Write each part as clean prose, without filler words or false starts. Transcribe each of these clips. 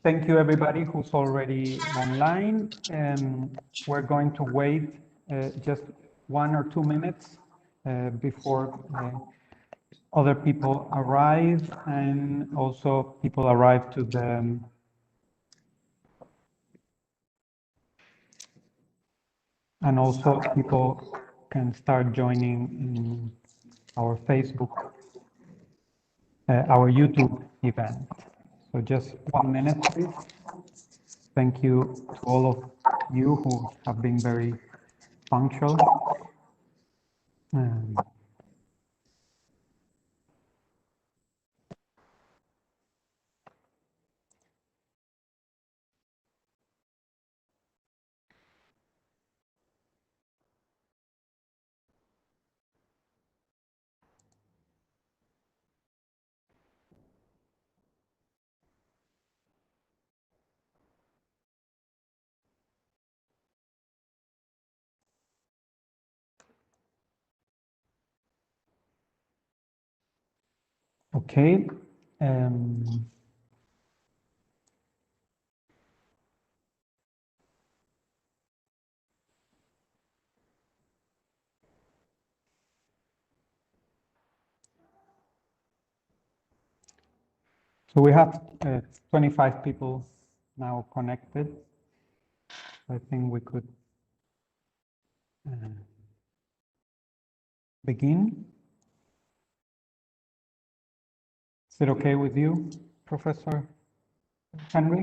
Thank you everybody who's already online. We're going to wait just 1 or 2 minutes before other people arrive, and also people arrive to the and also people can start joining in our Facebook, our YouTube event. So just 1 minute, please. Thank you to all of you who have been very punctual. Okay. So we have 25 people now connected. I think we could begin. Is it okay with you, Professor Henry?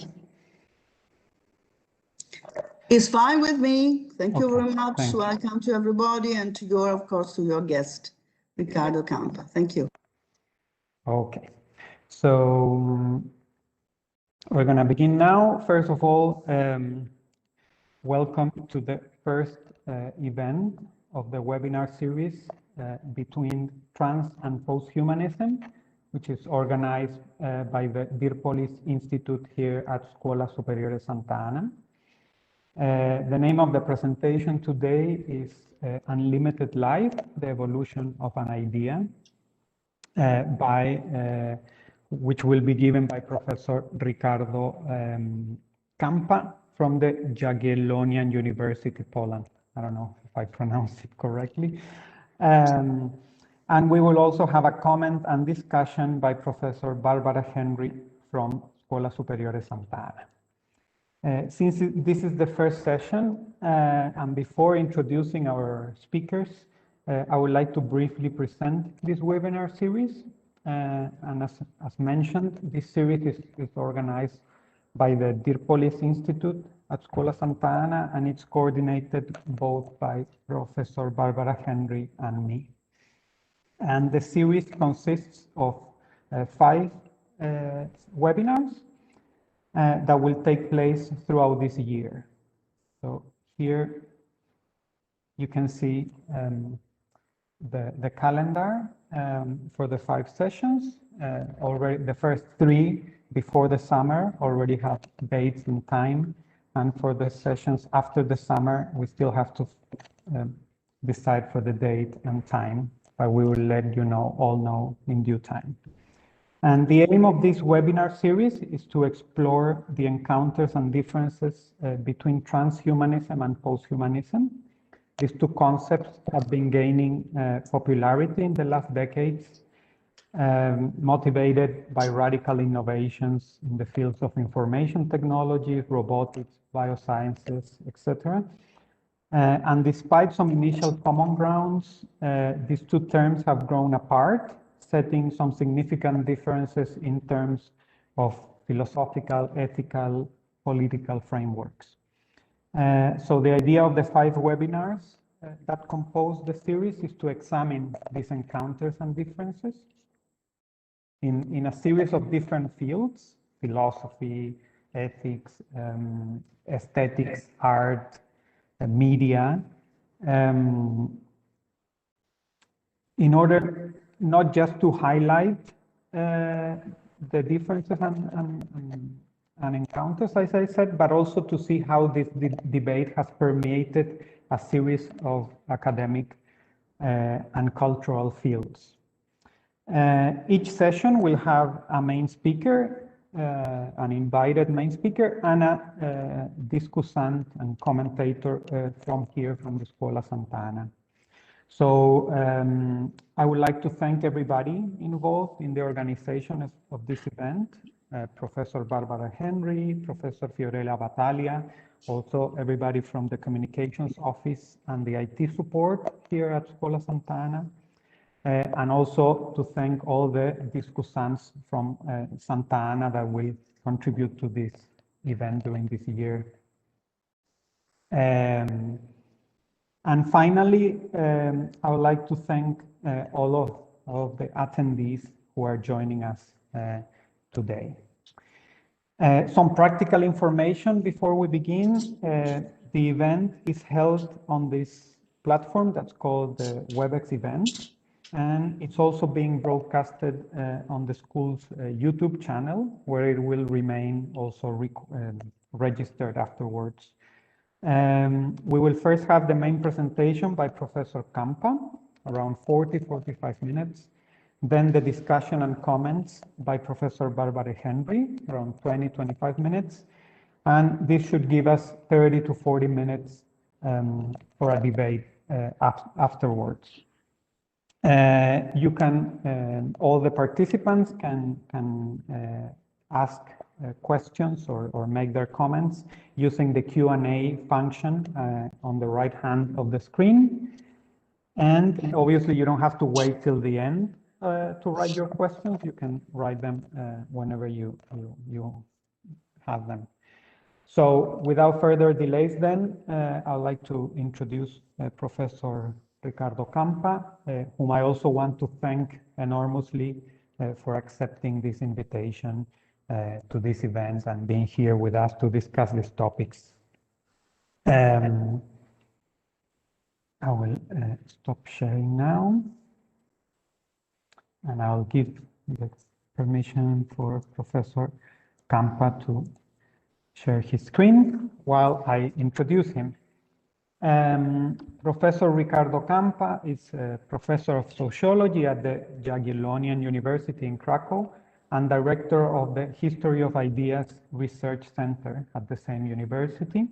It's fine with me. Thank you very much. Thanks. Welcome to everybody, and to your, of course, to your guest, Ricardo Campa. Thank you. Okay. So we're going to begin now. First of all, welcome to the first event of the webinar series between trans and posthumanism, which is organized by the Dirpolis Institute here at Scuola Superiore Sant'Anna. The name of the presentation today is Unlimited Life, the Evolution of an Idea, which will be given by Professor Ricardo Campa from the Jagiellonian University, Poland. I don't know if I pronounced it correctly. And we will also have a comment and discussion by Professor Barbara Henry from Scuola Superiore Sant'Anna. Since this is the first session, and before introducing our speakers, I would like to briefly present this webinar series. And as mentioned, this series is organized by the Dirpolis Institute at Scuola Sant'Anna, and it's coordinated both by Professor Barbara Henry and me. And the series consists of 5 webinars that will take place throughout this year. So here you can see the calendar for the 5 sessions. Already the first 3 before the summer already have dates and time, and for the sessions after the summer we still have to decide for the date and time, but we will let you all know in due time. And the aim of this webinar series is to explore the encounters and differences between transhumanism and posthumanism. These 2 concepts have been gaining popularity in the last decades, motivated by radical innovations in the fields of information technology, robotics, biosciences, etc. And despite some initial common grounds, these 2 terms have grown apart, setting some significant differences in terms of philosophical, ethical, political frameworks. So the idea of the 5 webinars that compose the series is to examine these encounters and differences in a series of different fields: philosophy, ethics, aesthetics, art, media, in order not just to highlight the differences and encounters, as I said, but also to see how this debate has permeated a series of academic and cultural fields. Each session will have a main speaker an invited main speaker, and a discussant and commentator from here, from the Scuola Sant'Anna. So I would like to thank everybody involved in the organization of this event, Professor Barbara Henry, Professor Fiorella Battaglia, also everybody from the communications office and the IT support here at Scuola Sant'Anna, and also to thank all the discussants from Sant'Anna that will contribute to this event during this year. And finally, I would like to thank all of the attendees who are joining us today. Some practical information before we begin. The event is held on this platform that's called the WebEx event, and it's also being broadcasted on the school's YouTube channel, where it will remain also registered afterwards. We will first have the main presentation by Professor Campa, around 40-45 minutes. Then the discussion and comments by Professor Barbara Henry, around 20-25 minutes. And this should give us 30 to 40 minutes for a debate afterwards. You can, all the participants can ask questions or make their comments using the Q&A function on the right hand of the screen. And obviously you don't have to wait till the end to write your questions. You can write them whenever you have them. So without further delays then, I'd like to introduce Professor Ricardo Campa, whom I also want to thank enormously for accepting this invitation to these events and being here with us to discuss these topics. I will stop sharing now, and I'll give the permission for Professor Campa to share his screen while I introduce him. Professor Ricardo Campa is a professor of sociology at the Jagiellonian University in Krakow and director of the History of Ideas Research Center at the same university.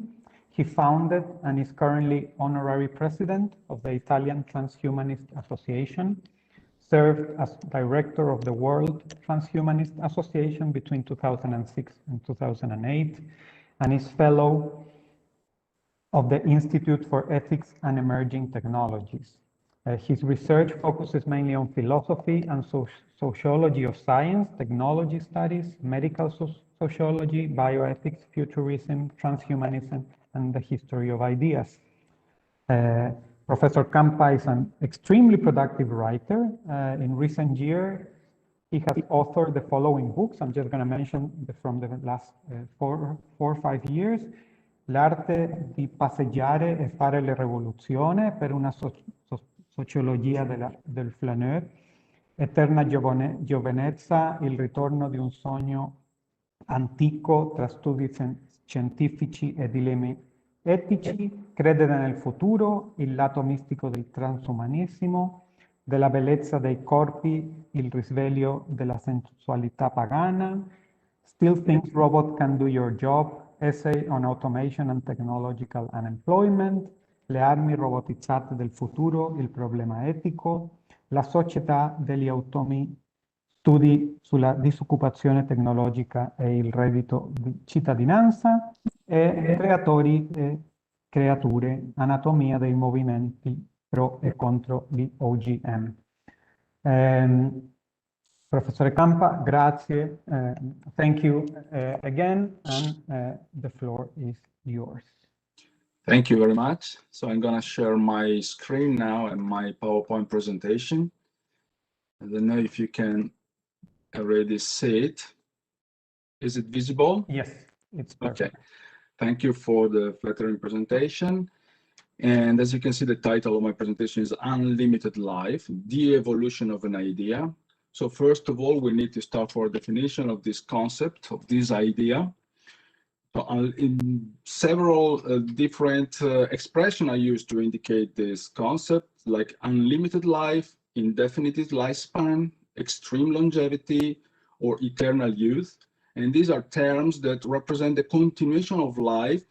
He founded and is currently honorary president of the Italian Transhumanist Association, served as director of the World Transhumanist Association between 2006 and 2008, and is fellow of the Institute for Ethics and Emerging Technologies. His research focuses mainly on philosophy and sociology of science, technology studies, medical sociology, bioethics, futurism, transhumanism, and the history of ideas. Professor Campa is an extremely productive writer. In recent years, he has authored the following books. I'm just going to mention from the last 4 or 5 years. L'arte di passeggiare e fare la rivoluzione per una sociologia del flaneur, eterna giovenezza, il ritorno di un sogno antico tra studi scientifici e dilemmi etici, credere nel futuro, il lato mistico del transumanesimo, della bellezza dei corpi, il risveglio della sensualità pagana, Still Thinks Robot Can Do Your Job, Essay on Automation and Technological Unemployment, le armi robotizzate del futuro, il problema etico, la società degli automi, studi sulla disoccupazione tecnologica e il reddito di cittadinanza, e creatori e creature, anatomia dei movimenti pro e contro gli OGM. Professor Campa, grazie. Thank you again, and the floor is yours. Thank you very much. So I'm going to share my screen now and my PowerPoint presentation. I don't know if you can already see it. Is it visible? Yes, it's perfect. Okay. Thank you for the flattering presentation. And as you can see, the title of my presentation is Unlimited Life, the Evolution of an Idea. So first of all, we need to start for a definition of this concept, of this idea. So in several different expressions I use to indicate this concept, like unlimited life, indefinite lifespan, extreme longevity, or eternal youth. And these are terms that represent the continuation of life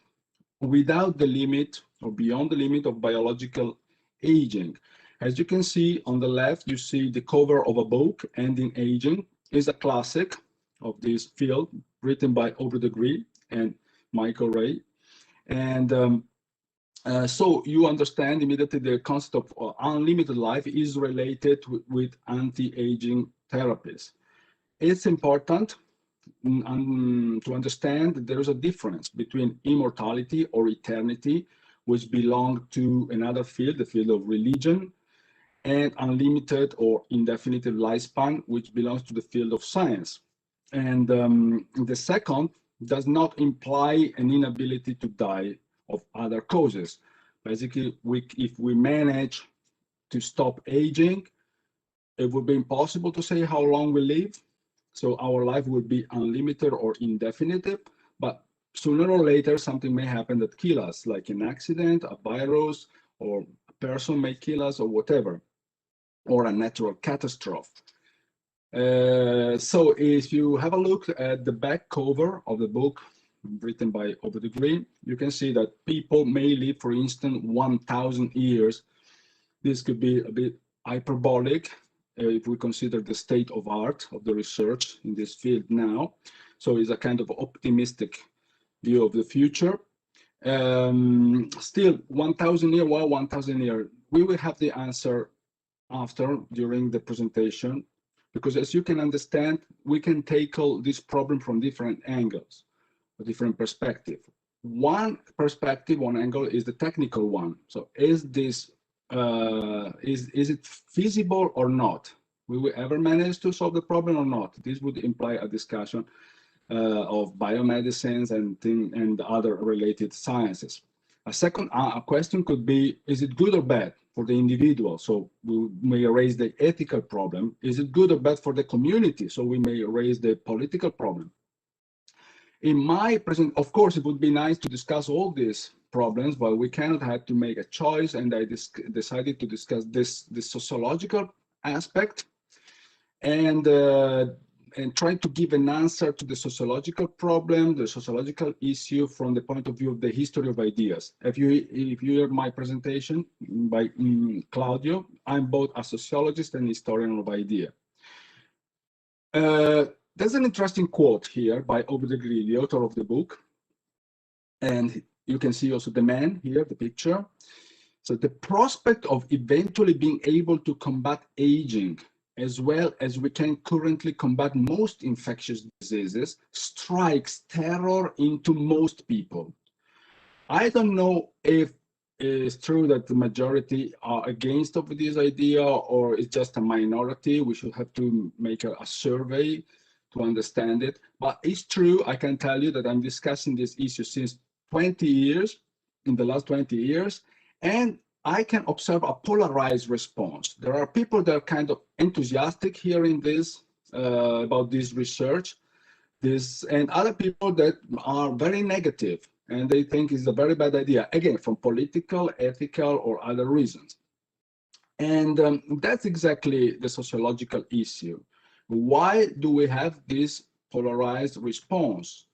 without the limit or beyond the limit of biological aging. As you can see on the left, you see the cover of a book, Ending Aging. Is a classic of this field, written by Aubrey de Grey and Michael Ray. And so you understand immediately the concept of unlimited life is related with anti-aging therapies. It's important to understand that there is a difference between immortality or eternity, which belong to another field, the field of religion, and unlimited or indefinite lifespan, which belongs to the field of science. And the second does not imply an inability to die of other causes. Basically, if we manage to stop aging, it would be impossible to say how long we live. So our life will be unlimited or indefinite, but sooner or later, something may happen that kills us, like an accident, a virus, or a person may kill us, or whatever, or a natural catastrophe. So if you have a look at the back cover of the book written by Aubrey de Grey, you can see that people may live, for instance, 1,000 years. This could be a bit hyperbolic if we consider the state of art of the research in this field now. So it's a kind of optimistic view of the future. Still, 1,000 years, well, 1,000 years, we will have the answer after, during the presentation, because as you can understand, we can tackle this problem from different angles, a different perspective. One perspective, one angle is the technical one. So is this, is it feasible or not? Will we ever manage to solve the problem or not? This would imply a discussion of biomedicines and other related sciences. A second question could be, is it good or bad for the individual? So we may raise the ethical problem. Is it good or bad for the community? So we may raise the political problem. In my present, of course, it would be nice to discuss all these problems, but we cannot have to make a choice. And I decided to discuss this sociological aspect and try to give an answer to the sociological problem, the sociological issue from the point of view of the history of ideas. If you hear my presentation by Claudio, I'm both a sociologist and historian of idea. There's an interesting quote here by Aubrey de Grey, the author of the book. And you can see also the man here, the picture. So the prospect of eventually being able to combat aging as well as we can currently combat most infectious diseases, strikes terror into most people. I don't know if it's true that the majority are against of this idea or it's just a minority. We should have to make a survey to understand it. But it's true, I can tell you that I'm discussing this issue since 20 years, in the last 20 years, and I can observe a polarized response. There are people that are kind of enthusiastic hearing this, about this research, and other people that are very negative and they think it's a very bad idea, again, from political, ethical, or other reasons. And that's exactly the sociological issue. Why do we have this polarized response?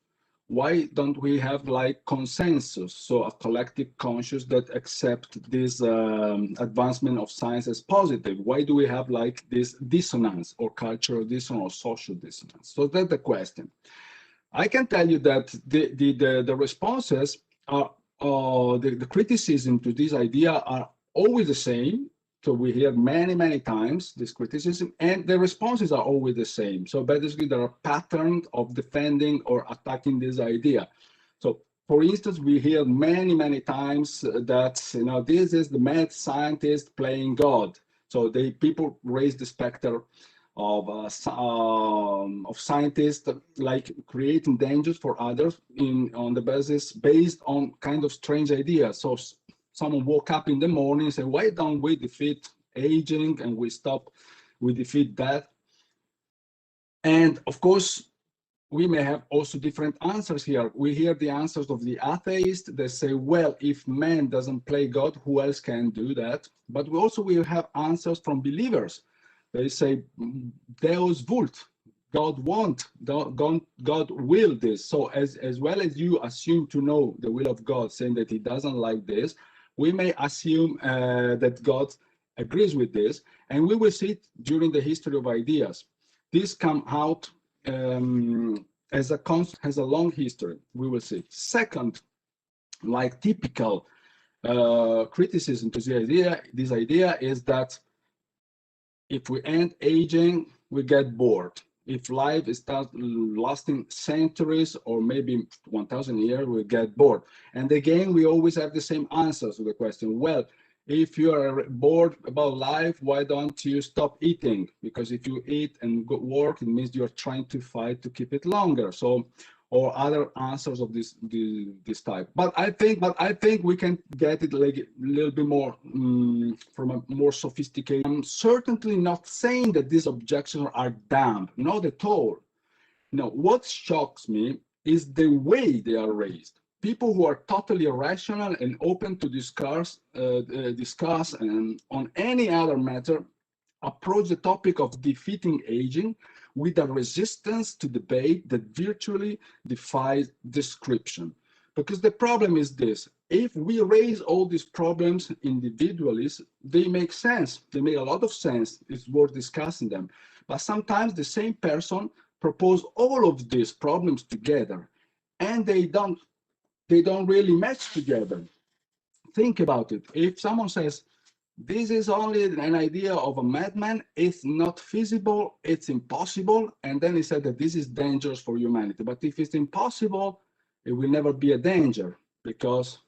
Why don't we have like consensus, so a collective conscious that accept this advancement of science as positive? Why do we have like this dissonance or cultural dissonance or social dissonance? So that's the question. I can tell you that the responses are, the criticism to this idea are always the same. So we hear many times this criticism, and the responses are always the same. So basically, there are patterns of defending or attacking this idea. So, for instance, we hear many times that this is the mad scientist playing God. So people raise the specter of scientists like creating dangers for others on the basis based on kind of strange ideas. So someone woke up in the morning and said, why don't we defeat aging and we defeat death? And of course, we may have also different answers here. We hear the answers of the atheists. They say, well, if man doesn't play God, who else can do that? But we also will have answers from believers. They say, Deus vult, God will this. So as well as you assume to know the will of God, saying that he doesn't like this, we may assume that God agrees with this, and we will see it during the history of ideas. This come out as a long history, we will see. Second, like typical criticism to this idea is that if we end aging, we get bored. If life starts lasting centuries or maybe 1,000 years, we get bored. And again, we always have the same answers to the question. Well, if you are bored about life, why don't you stop eating? Because if you eat and go work, it means you're trying to fight to keep it longer. So, or other answers of this type. But I think we can get it like a little bit more from a more sophisticated. I'm certainly not saying that these objections are dumb, not at all. No, what shocks me is the way they are raised. People who are totally irrational and open to discuss on any other matter approach the topic of defeating aging with a resistance to debate that virtually defies description. Because the problem is this: if we raise all these problems individually, they make sense. They make a lot of sense. It's worth discussing them. But sometimes the same person propose all of these problems together, and they don't really match together. Think about it. If someone says, this is only an idea of a madman, it's not feasible, it's impossible, and then he said that this is dangerous for humanity. But if it's impossible, it will never be a danger because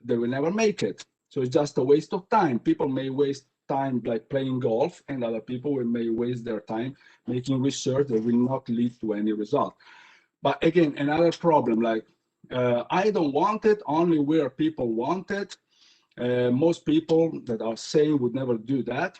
they will never make it. So it's just a waste of time. People may waste time like playing golf, and other people may waste their time making research that will not lead to any result. But again, another problem, like I don't want it, only where people want it. Most people that are saying would never do that.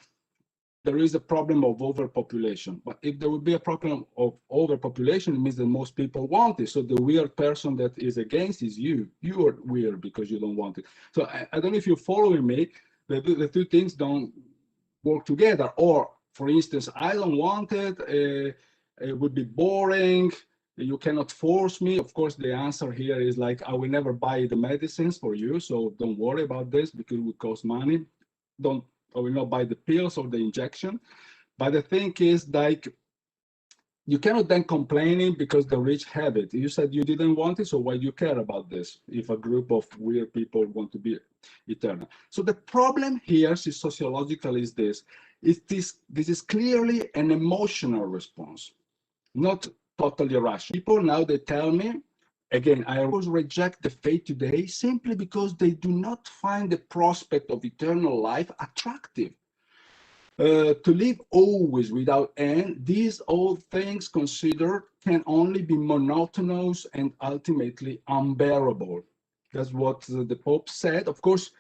There is a problem of overpopulation. But if there would be a problem of overpopulation, it means that most people want it. So the weird person that is against is you. You are weird because you don't want it. So I don't know if you're following me. The two things don't work together. Or, for instance, I don't want it. It would be boring. You cannot force me. Of course, the answer here is like, I will never buy the medicines for you, so don't worry about this because it will cost money. I will not buy the pills or the injection. But the thing is, like, you cannot then complaining because the rich have it. You said you didn't want it, so why do you care about this if a group of weird people want to be eternal? So the problem here, sociological, is this. This is clearly an emotional response, not totally rational. People now, they tell me, again, I always reject the faith today simply because they do not find the prospect of eternal life attractive. To live always without end, these old things considered can only be monotonous and ultimately unbearable. That's what the Pope said. Of course,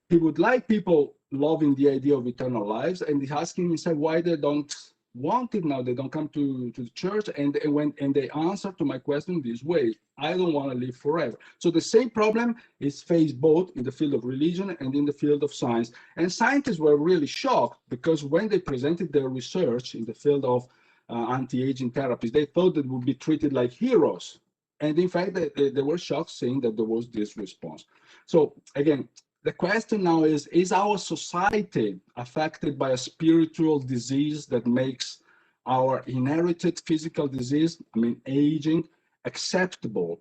he would like people loving the idea of eternal lives, and he's asking himself why they don't want it now. They don't come to the church, and they answer to my question this way: I don't want to live forever. So the same problem is faced both in the field of religion and in the field of science. And scientists were really shocked because when they presented their research in the field of anti-aging therapies, they thought that would be treated like heroes. And in fact, they were shocked seeing that there was this response. So again, the question now is our society affected by a spiritual disease that makes our inherited physical disease, I mean, aging, acceptable?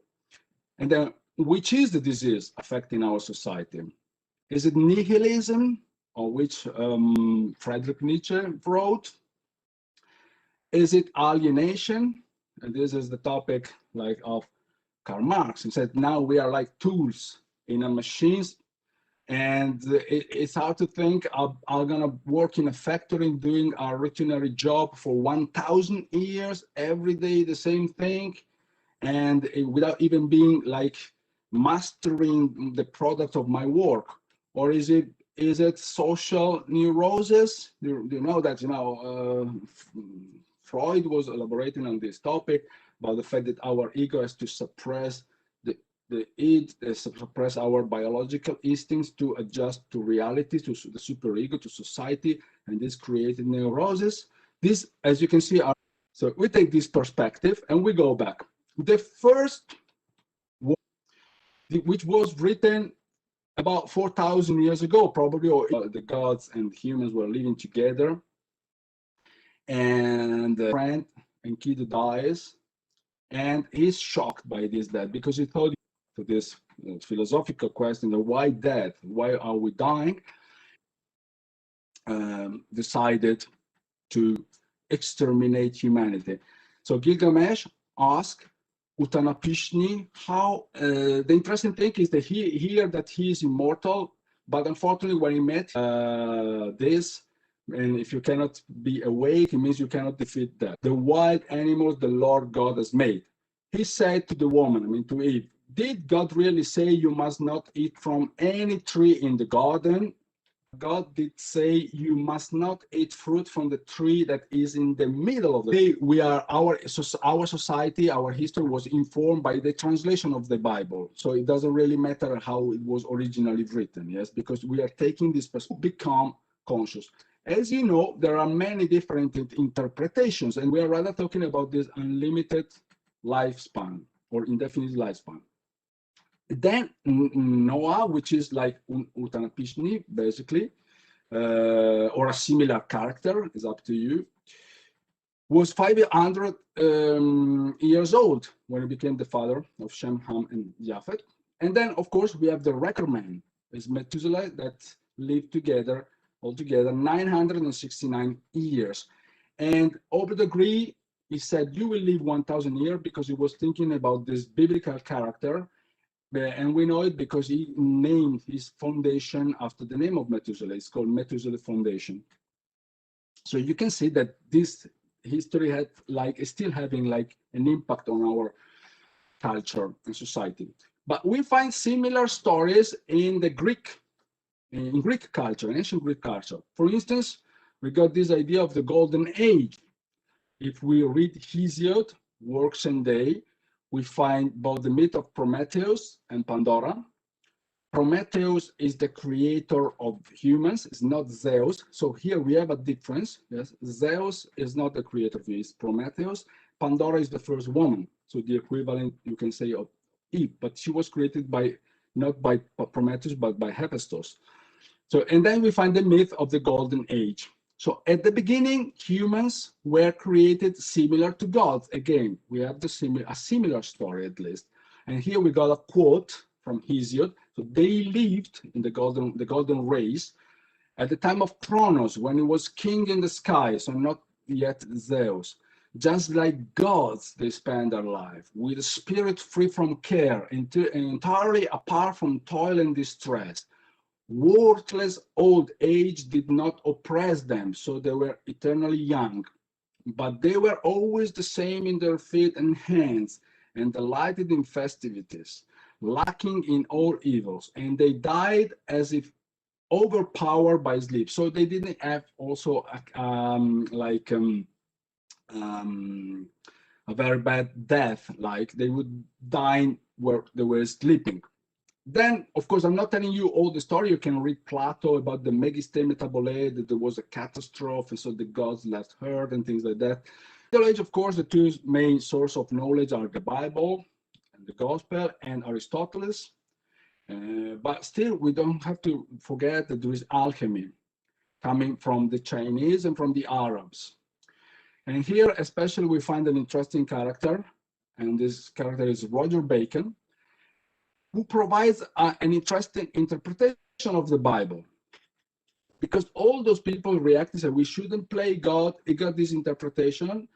And then, which is the disease affecting our society? Is it nihilism, on which Friedrich Nietzsche wrote? Is it alienation? And this is the topic like of Karl Marx. He said, now we are like tools in a machines. And it's hard to think I'm going to work in a factory doing a routinary job for 1,000 years, every day the same thing, and without even being like mastering the product of my work. Or is it social neurosis? You know that, Freud was elaborating on this topic about the fact that our ego has to suppress suppress our biological instincts to adjust to reality, to the superego, to society, and this created neurosis. This, as you can see, are So we take this perspective and we go back. The first, which was written about 4,000 years ago, probably, or the gods and humans were living together, and a friend and kid dies, and he's shocked by this death because he thought to this philosophical question of why death, why are we dying, decided to exterminate humanity. So Gilgamesh asked Utanapishni how, the interesting thing is that he hear that he is immortal, but unfortunately when he met this, and if you cannot be awake, it means you cannot defeat death. The wild animals the Lord God has made. He said to the woman, I mean to Eve, did God really say you must not eat from any tree in the garden? God did say you must not eat fruit from the tree that is in the middle of the day. We are our society, our history was informed by the translation of the Bible. So it doesn't really matter how it was originally written, yes, because we are taking this perspective, become conscious. As you know, there are many different interpretations, and we are rather talking about this unlimited lifespan or indefinite lifespan. Then Noah, which is like Utanapishni, basically, or a similar character, is up to you, was 500 years old when he became the father of Shem, Ham, and Japheth. And then, of course, we have the record man, is Methuselah, that lived together, altogether, 969 years. And over the degree, he said, you will live 1,000 years, because he was thinking about this biblical character. And we know it because he named his foundation after the name of Methuselah. It's called Methuselah Foundation. So you can see that this history had is still having an impact on our culture and society. But we find similar stories in the Greek culture, ancient Greek culture. For instance, we got this idea of the Golden Age. If we read Hesiod, Works and Day, we find both the myth of Prometheus and Pandora. Prometheus is the creator of humans, it's not Zeus. So here we have a difference. Yes, Zeus is not the creator, it's Prometheus. Pandora is the first woman, so the equivalent, you can say, of Eve, but she was created not by Prometheus, but by Hephaestus. So, and then we find the myth of the Golden Age. So at the beginning, humans were created similar to gods. Again, we have a similar story at least. And here we got a quote from Hesiod. So they lived in the golden race at the time of Kronos, when he was king in the sky, so not yet Zeus. Just like gods, they spend their life with a spirit free from care, entirely apart from toil and distress. Worthless old age did not oppress them, so they were eternally young. But they were always the same in their feet and hands, and delighted in festivities, lacking in all evils. And they died as if overpowered by sleep. So they didn't have also a very bad death, like they would die where they were sleeping. Then, of course, I'm not telling you all the story. You can read Plato about the Megiste Metabole, that there was a catastrophe, so the gods left Earth and things like that. In the Age, of course, the two main sources of knowledge are the Bible and the Gospel and Aristotle. But still, we don't have to forget that there is alchemy coming from the Chinese and from the Arabs. And here, especially, we find an interesting character, and this character is Roger Bacon, who provides an interesting interpretation of the Bible. Because all those people reacted and said, we shouldn't play God. He got this interpretation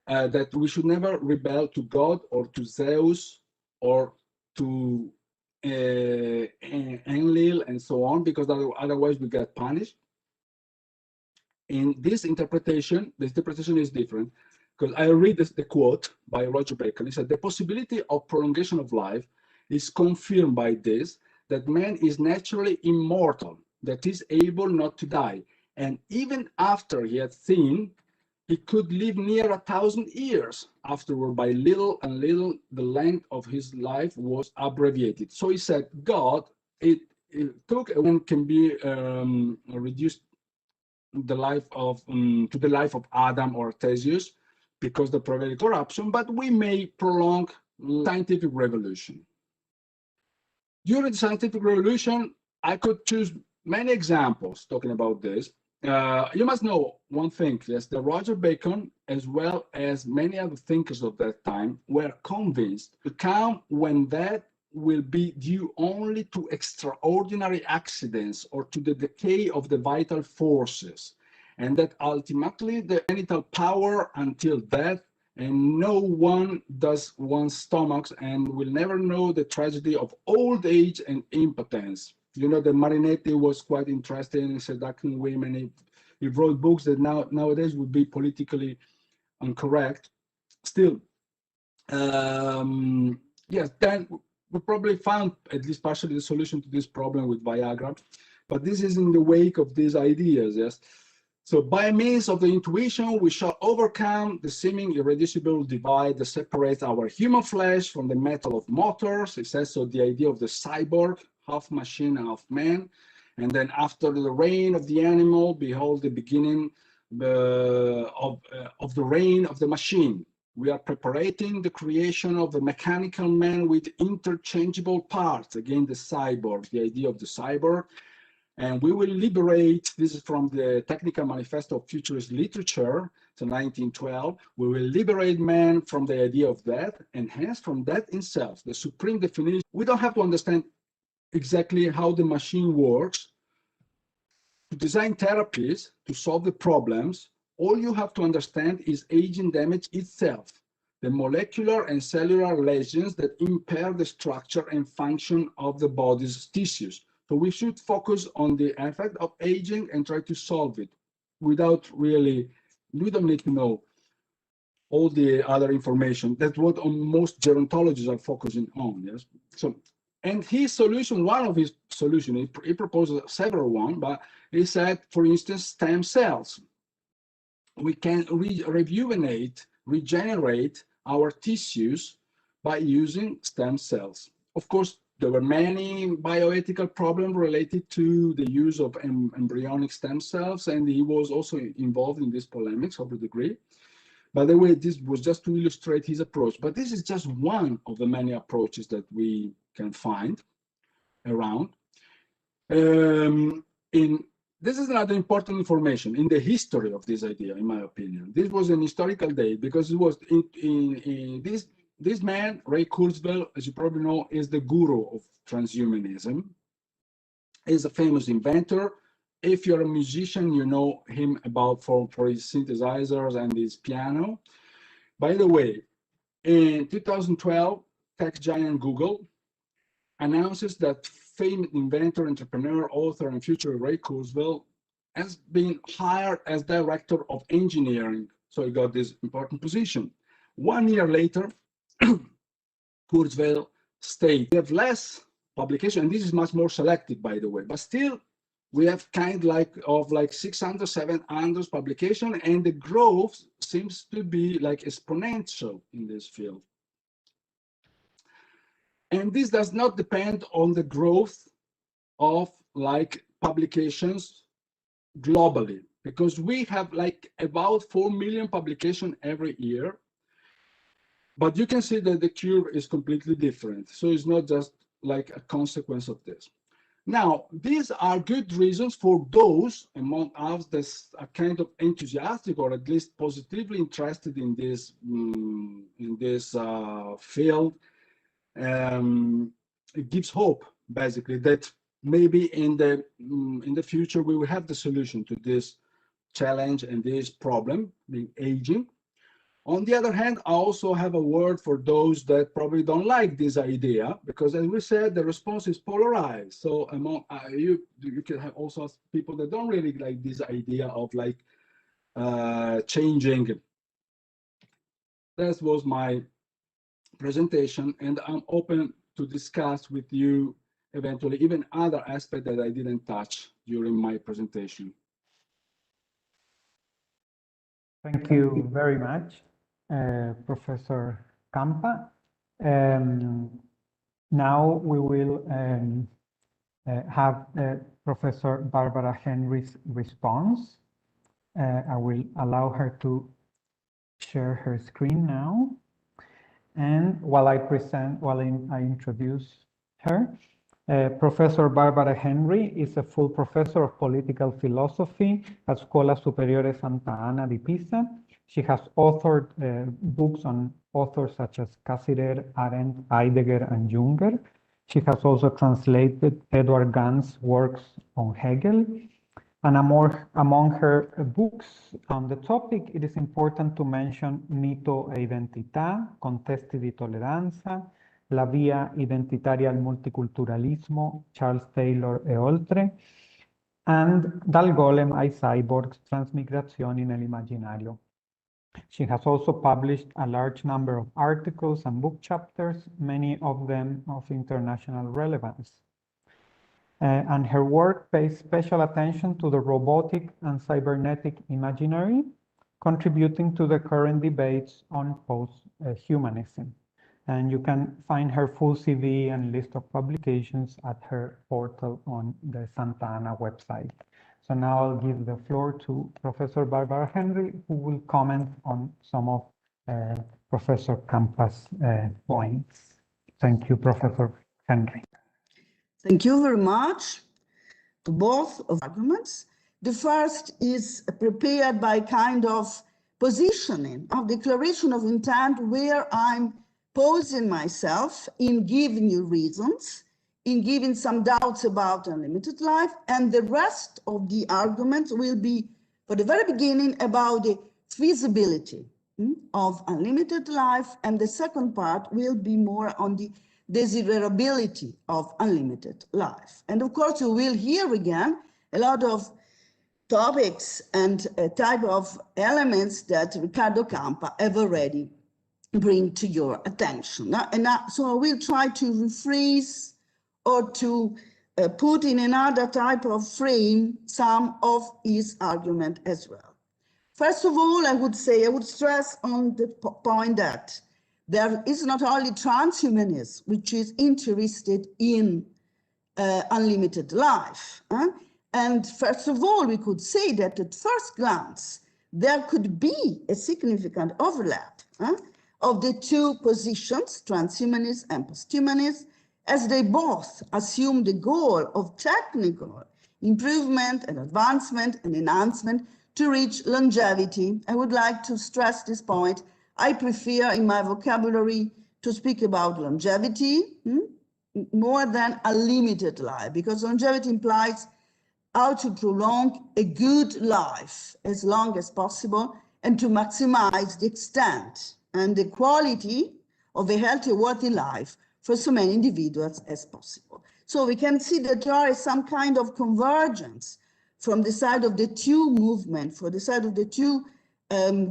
that we should never rebel to God or to Zeus or to Enlil and so on, because otherwise we get punished. In this interpretation, the interpretation is different, because I read the quote by Roger Bacon. He said, the possibility of prolongation of life is confirmed by this, that man is naturally immortal, that is able not to die. And even after he had sinned, he could live near 1,000 years. Afterward, by little and little, the length of his life was abbreviated. So he said, God, it took and can be reduced the life of to the life of Adam or Theseus because the prevailing corruption, but we may prolong scientific revolution. During the scientific revolution, I could choose many examples talking about this. You must know one thing, yes, that Roger Bacon, as well as many other thinkers of that time, were convinced to come when that will be due only to extraordinary accidents or to the decay of the vital forces, and that ultimately the genital power until death, and no one does one's stomachs, and will never know the tragedy of old age and impotence. You know that Marinetti was quite interested in seducing women. He wrote books that nowadays would be politically incorrect. Still, yes, then we probably found at least partially the solution to this problem with Viagra, but this is in the wake of these ideas, yes. So by means of the intuition, we shall overcome the seeming irreducible divide that separates our human flesh from the metal of motors. It says so the idea of the cyborg, half machine, half man. And then after the reign of the animal, behold the beginning of the reign of the machine. We are preparing the creation of the mechanical man with interchangeable parts. Again, the cyborg, the idea of the cyborg. And we will liberate, this is from the Technical Manifesto of Futurist Literature, so 1912, we will liberate man from the idea of death, and hence from death itself, the supreme definition. We don't have to understand exactly how the machine works to design therapies to solve the problems. All you have to understand is aging damage itself, the molecular and cellular lesions that impair the structure and function of the body's tissues. So we should focus on the effect of aging and try to solve it without really, we don't need to know all the other information. That's what most gerontologists are focusing on, yes? So, and his solution, one of his solutions, he proposed several ones, but he said, for instance, stem cells. We can rejuvenate, regenerate our tissues by using stem cells. Of course, there were many bioethical problems related to the use of embryonic stem cells, and he was also involved in these polemics over the degree. By the way, this was just to illustrate his approach, but this is just one of the many approaches that we can find around. This is another important information in the history of this idea, in my opinion. This was an historical date because it was this man, Ray Kurzweil, as you probably know, is the guru of transhumanism. He's a famous inventor. If you're a musician, you know him about for his synthesizers and his piano. By the way, in 2012, tech giant Google announces that famed inventor, entrepreneur, author, and future Ray Kurzweil has been hired as director of engineering. So he got this important position. 1 year later, Kurzweil states we have less publication, and this is much more selective, by the way, but still we have kind of like 600, 700 publication, and the growth seems to be like exponential in this field. And this does not depend on the growth of like publications globally, because we have like about 4 million publications every year. But you can see that the curve is completely different. So it's not just like a consequence of this. Now, these are good reasons for those among us that are kind of enthusiastic or at least positively interested in this field. It gives hope, basically, that maybe in the future we will have the solution to this challenge and this problem, being aging. On the other hand, I also have a word for those that probably don't like this idea, because as we said, the response is polarized. So among you can have also people that don't really like this idea of like changing. That was my presentation, and I'm open to discuss with you eventually even other aspects that I didn't touch during my presentation. Thank you very much, Professor Campa. Now we will have Professor Barbara Henry's response. I will allow her to share her screen now. And while I introduce her, Professor Barbara Henry is a full professor of political philosophy at Scuola Superiore Sant'Anna di Pisa. She has authored books on authors such as Cassirer, Arendt, Heidegger, and Junger. She has also translated Edward Gann's works on Hegel. And among her books on the topic, it is important to mention Mito e Identità, Contesti di Tolleranza, La Via Identitaria al Multiculturalismo, Charles Taylor e oltre, and Dal Golem ai Cyborgs, Transmigrazioni nell'immaginario. She has also published a large number of articles and book chapters, many of them of international relevance. And her work pays special attention to the robotic and cybernetic imaginary, contributing to the current debates on posthumanism. And you can find her full CV and list of publications at her portal on the Sant'Anna website. So now I'll give the floor to Professor Barbara Henry, who will comment on some of Professor Campa's points. Thank you, Professor Henry. Thank you very much to both of arguments. The first is prepared by kind of positioning of declaration of intent, where I'm posing myself in giving you reasons, in giving some doubts about unlimited life, and the rest of the arguments will be, for the very beginning, about the feasibility of unlimited life, and the second part will be more on the desirability of unlimited life. And of course, you will hear again a lot of topics and type of elements that Riccardo Campa have already bring to your attention. So I will try to rephrase or to put in another type of frame some of his argument as well. First of all, I would stress on the point that there is not only transhumanism, which is interested in unlimited life. And first of all, we could say that at first glance, there could be a significant overlap of the two positions, transhumanist and posthumanist, as they both assume the goal of technical improvement and advancement and enhancement to reach longevity. I would like to stress this point. I prefer in my vocabulary to speak about longevity more than a limited life, because longevity implies how to prolong a good life as long as possible and to maximize the extent and the quality of a healthy, worthy life for so many individuals as possible. So we can see that there is some kind of convergence from the side of the two movements, for the side of the two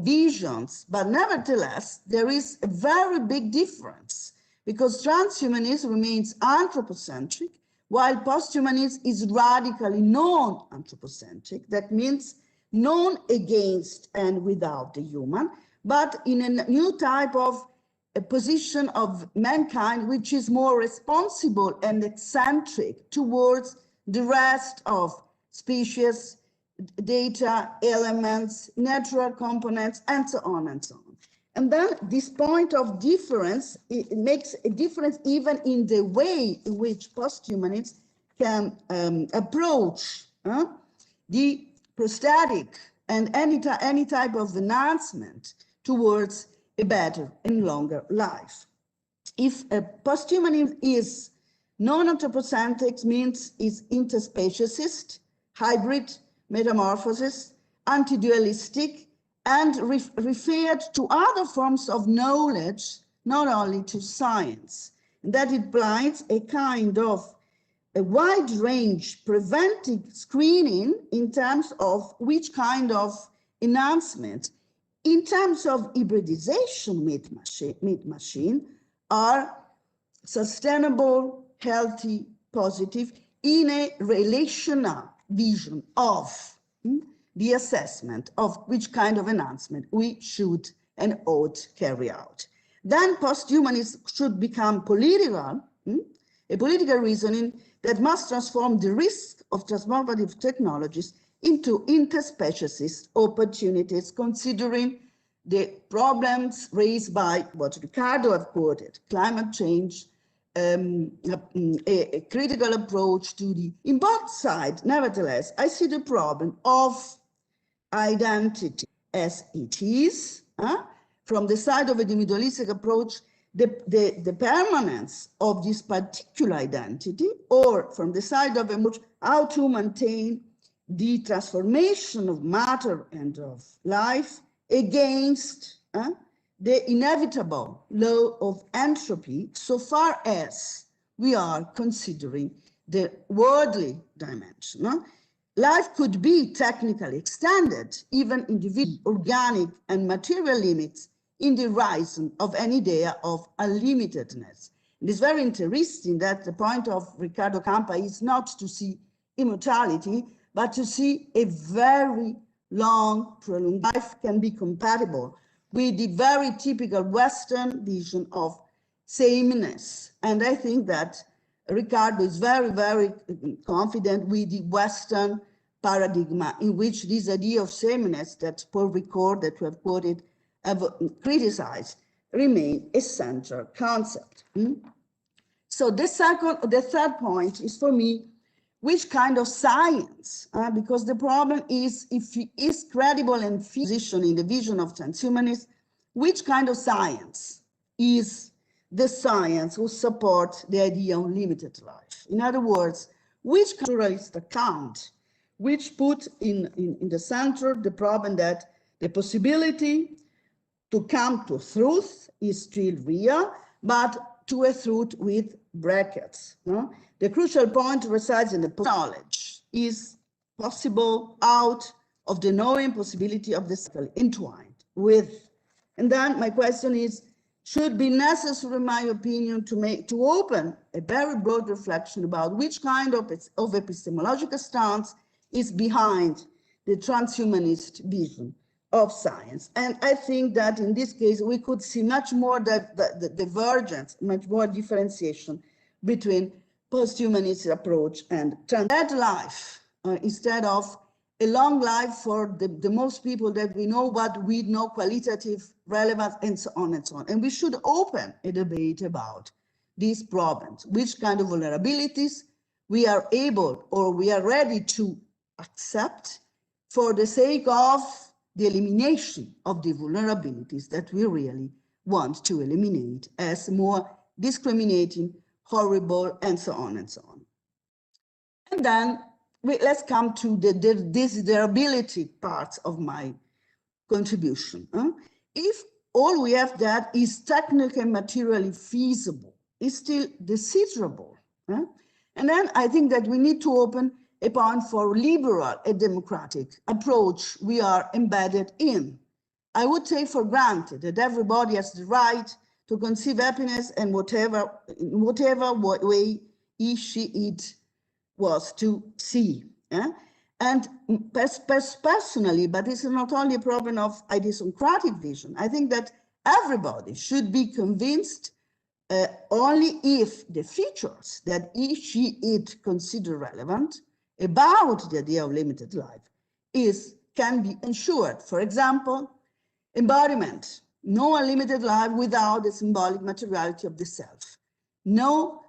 visions, but nevertheless, there is a very big difference, because transhumanism remains anthropocentric, while posthumanism is radically non-anthropocentric. That means non against and without the human, but in a new type of a position of mankind, which is more responsible and eccentric towards the rest of species, data, elements, natural components, and so on and so on. And then this point of difference, it makes a difference even in the way in which posthumanists can approach the prosthetic and any type of enhancement towards a better and longer life. If a posthumanism is non-anthropocentric, means is interspeciesist, hybrid, metamorphosis, anti-dualistic, and referred to other forms of knowledge, not only to science. And that implies a kind of a wide range preventive screening in terms of which kind of enhancement, in terms of hybridization machine are sustainable, healthy, positive, in a relational vision of the assessment of which kind of enhancement we should and ought carry out. Then posthumanism should become political, a political reasoning that must transform the risk of transformative technologies into interspeciesist opportunities, considering the problems raised by what Riccardo have quoted, climate change, a critical approach to in both sides. Nevertheless, I see the problem of identity as it is, from the side of a individualistic approach, the permanence of this particular identity, or from the side of how to maintain the transformation of matter and of life against the inevitable law of entropy, so far as we are considering the worldly dimension. No? Life could be technically extended, even individual, organic, and material limits in the horizon of an idea of unlimitedness. It is very interesting that the point of Riccardo Campa is not to see immortality, but to see a very long, prolonged life can be compatible with the very typical Western vision of sameness. And I think that Riccardo is very, very confident with the Western paradigm in which this idea of sameness that Paul Ricoeur, that we have quoted, have criticized, remain a central concept. So the third point is for me, which kind of science? Because the problem is, if he is credible and position in the vision of transhumanists, which kind of science is the science who supports the idea of limited life? In other words, which naturalist account, which put in the center the problem that the possibility to come to truth is still real, but to a truth with brackets. No? The crucial point resides in the knowledge is possible out of the knowing possibility of the circle entwined with. And then my question is, should be necessary, in my opinion, to open a very broad reflection about which kind of epistemological stance is behind the transhumanist vision of science. And I think that in this case, we could see much more the divergence, much more differentiation between posthumanist approach and dead life, instead of a long life for the most people that we know, but with no qualitative relevance, and so on and so on. And we should open a debate about these problems, which kind of vulnerabilities we are able or we are ready to accept for the sake of the elimination of the vulnerabilities that we really want to eliminate as more discriminating, horrible, and so on and so on. And then let's come to the desirability parts of my contribution. If all we have that is technically and materially feasible, is still desirable. And then I think that we need to open a point for liberal and democratic approach we are embedded in. I would take for granted that everybody has the right to conceive happiness and whatever way he, she, it was to see. And personally, but this is not only a problem of idiosyncratic vision, I think that everybody should be convinced only if the features that he, she, it consider relevant about the idea of limited life can be ensured. For example, embodiment, no unlimited life without the symbolic materiality of the self. No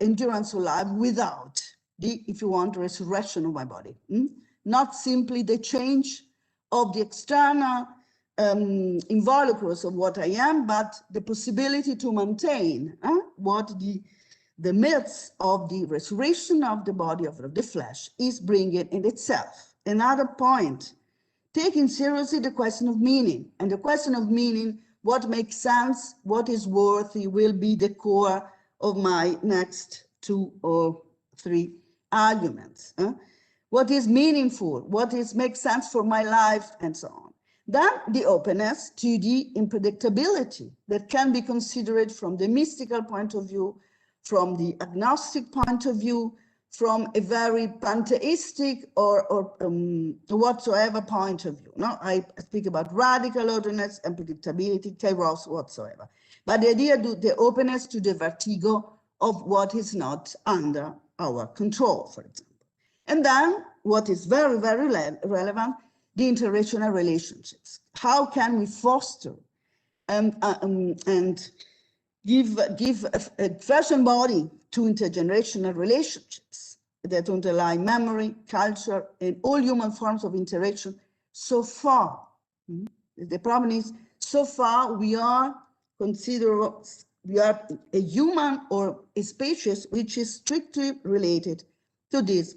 endurance of life without the, if you want, resurrection of my body. Not simply the change of the external involucros of what I am, but the possibility to maintain what the myths of the resurrection of the body of the flesh is bringing in itself. Another point, taking seriously the question of meaning, and the question of meaning, what makes sense, what is worthy, will be the core of my next 2 or 3 arguments. What is meaningful, what makes sense for my life, and so on. Then the openness to the unpredictability that can be considered from the mystical point of view, from the agnostic point of view, from a very pantheistic or whatsoever point of view. No, I speak about radical openness and predictability, kairos, whatsoever. But the idea, the openness to the vertigo of what is not under our control, for example. And then what is very, very relevant, the interracial relationships. How can we foster and give a fresh body to intergenerational relationships that underlie memory, culture, and all human forms of interaction? So far, the problem is, so far we are a human or a species which is strictly related to these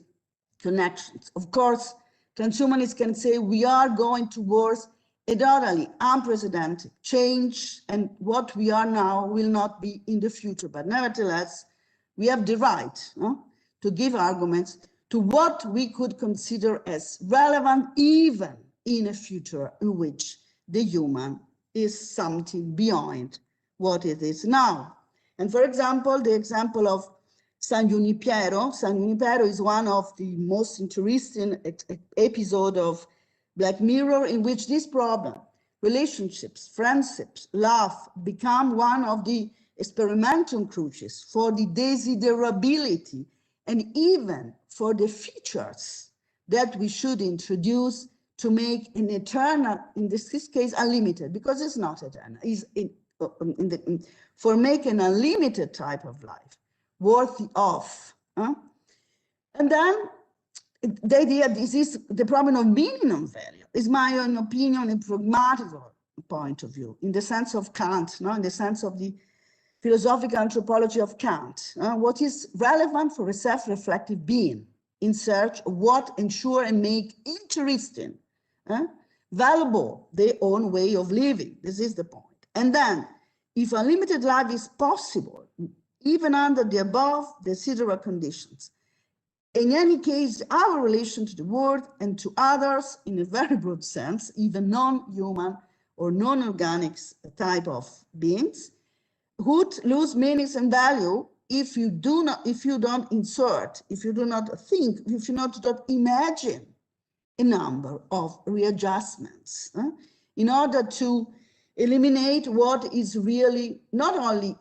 connections. Of course, transhumanists can say we are going towards a totally unprecedented change, and what we are now will not be in the future. But nevertheless, we have the right to give arguments to what we could consider as relevant even in a future in which the human is something beyond what it is now. And for example, the example of San Junipero. San Junipero is one of the most interesting episodes of Black Mirror, in which this problem, relationships, friendships, love, become one of the experimental crucials for the desiderability and even for the features that we should introduce to make an eternal, in this case, unlimited, because it's not eternal, for making an unlimited type of life worthy of. And then the idea, this is the problem of minimum value, is my own opinion, a pragmatic point of view, in the sense of Kant, in the sense of the philosophical anthropology of Kant. What is relevant for a self-reflective being in search of what ensure and make interesting, valuable their own way of living. This is the point. And then, if unlimited life is possible, even under the above desiderable conditions, in any case, our relation to the world and to others, in a very broad sense, even non-human or non-organic type of beings, would lose meaning and value if you don't insert, if you do not think, if you don't imagine a number of readjustments in order to eliminate what is really not only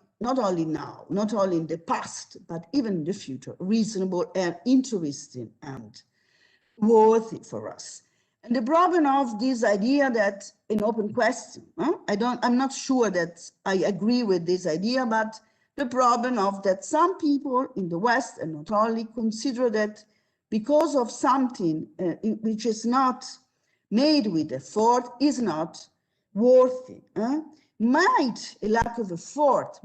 now, not only in the past, but even in the future, reasonable and interesting and worthy for us. And the problem of this idea that an open question, I'm not sure that I agree with this idea, but the problem of that some people in the West, and not only, consider that because of something which is not made with effort, is not worthy. Might a lack of effort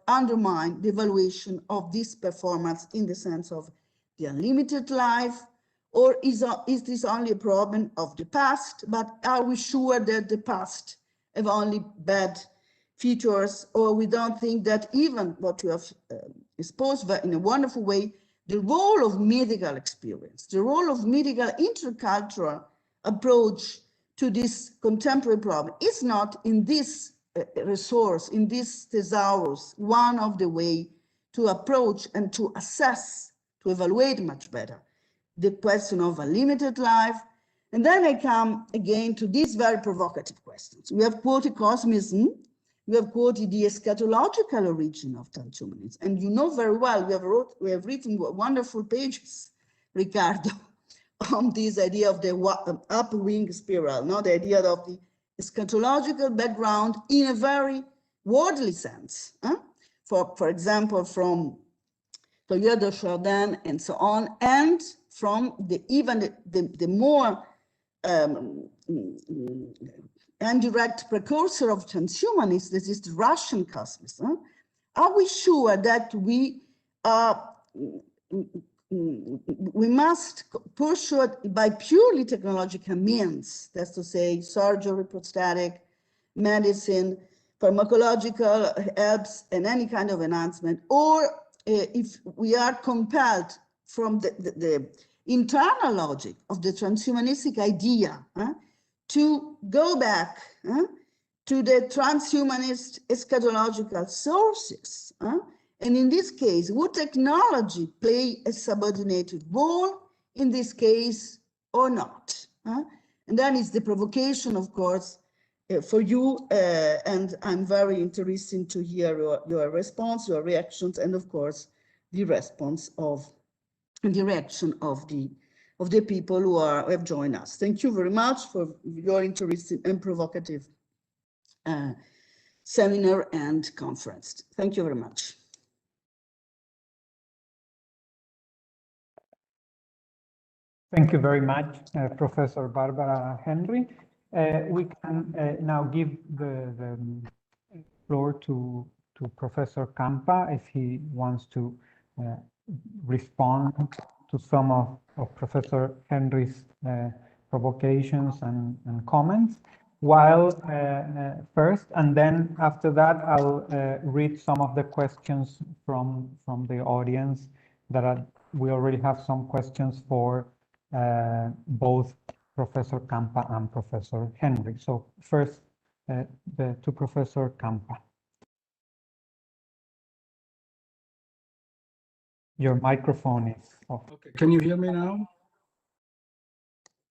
undermine the evaluation of this performance in the sense of the unlimited life, or is this only a problem of the past? But are we sure that the past have only bad features, or we don't think that even what you have exposed in a wonderful way, the role of mythical experience, the role of mythical intercultural approach to this contemporary problem is not in this resource, in this thesaurus, one of the way to approach and to assess, to evaluate much better the question of a limited life. And then I come again to these very provocative questions. We have quoted Cosmism, we have quoted the eschatological origin of transhumanism, and you know very well, we have written wonderful pages, Ricardo, on this idea of the upwing spiral, the idea of the eschatological background in a very worldly sense. For example, from Toyota de Chardin and so on, and from the more indirect precursor of transhumanists, this is the Russian cosmism. Are we sure that we must pursue it by purely technological means, that's to say surgery, prosthetic, medicine, pharmacological helps, and any kind of enhancement, or if we are compelled from the internal logic of the transhumanistic idea to go back to the transhumanist eschatological sources. And in this case, would technology play a subordinated role in this case or not? And then it's the provocation, of course, for you, and I'm very interested to hear your response, your reactions, and of course, the response of the reaction of the of the people who have joined us. Thank you very much for your interesting and provocative seminar and conference. Thank you very much. Thank you very much, Professor Barbara Henry. We can now give the floor to Professor Campa if he wants to respond to some of Professor Henry's provocations and comments. While first, and then after that, I'll read some of the questions from the audience that we already have some questions for both Professor Campa and Professor Henry. So first, to Professor Campa. Your microphone is off. Okay, can you hear me now?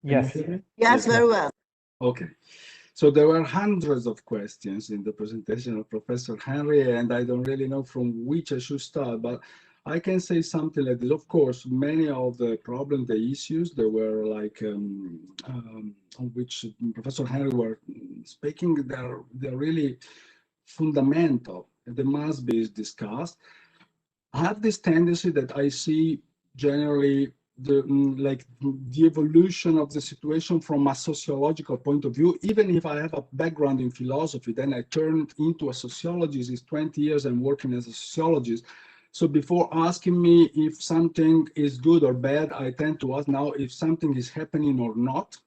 Yes. Yes, very well. Okay. So there were hundreds of questions in the presentation of Professor Henry, and I don't really know from which I should start, but I can say something like this. Of course, many of the problems, the issues, they were like on which Professor Henry were speaking, they're really fundamental. They must be discussed. I have this tendency that I see generally the evolution of the situation from a sociological point of view. Even if I have a background in philosophy, then I turned into a sociologist. It's 20 years I'm working as a sociologist. So before asking me if something is good or bad, I tend to ask now if something is happening or not.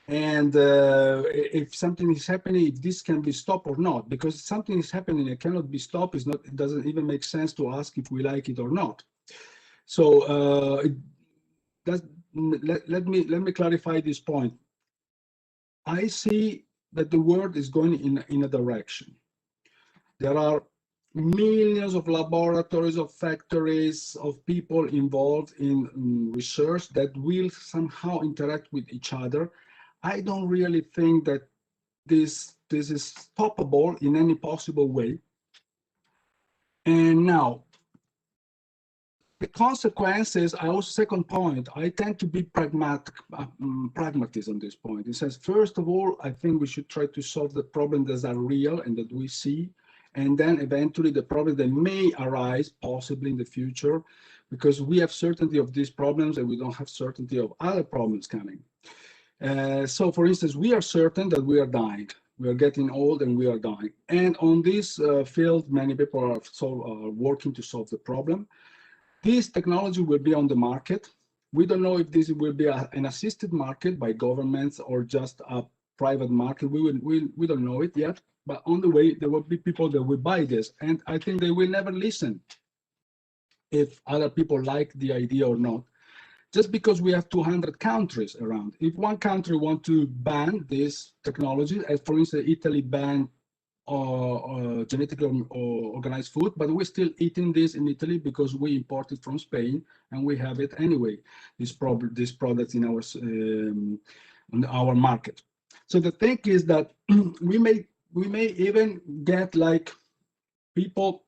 And if something is happening, if this can be stopped or not, because something is happening, it cannot be stopped. It doesn't even make sense to ask if we like it or not. So let me clarify this point. I see that the world is going in a direction. There are millions of laboratories, of factories, of people involved in research that will somehow interact with each other. I don't really think that this is stoppable in any possible way. And now, the consequences, second point, I tend to be pragmatist on this point. It says, first of all, I think we should try to solve the problems that are real and that we see, and then eventually the problems that may arise possibly in the future, because we have certainty of these problems and we don't have certainty of other problems coming. So for instance, we are certain that we are dying. We are getting old and we are dying. And on this field, many people are working to solve the problem. This technology will be on the market. We don't know if this will be an assisted market by governments or just a private market. We don't know it yet, but on the way, there will be people that will buy this. And I think they will never listen if other people like the idea or not. Just because we have 200 countries around. If one country wants to ban this technology, as for instance, Italy banned genetically organized food, but we're still eating this in Italy because we import it from Spain and we have it anyway, this product in on our market. So the thing is that we may even get like people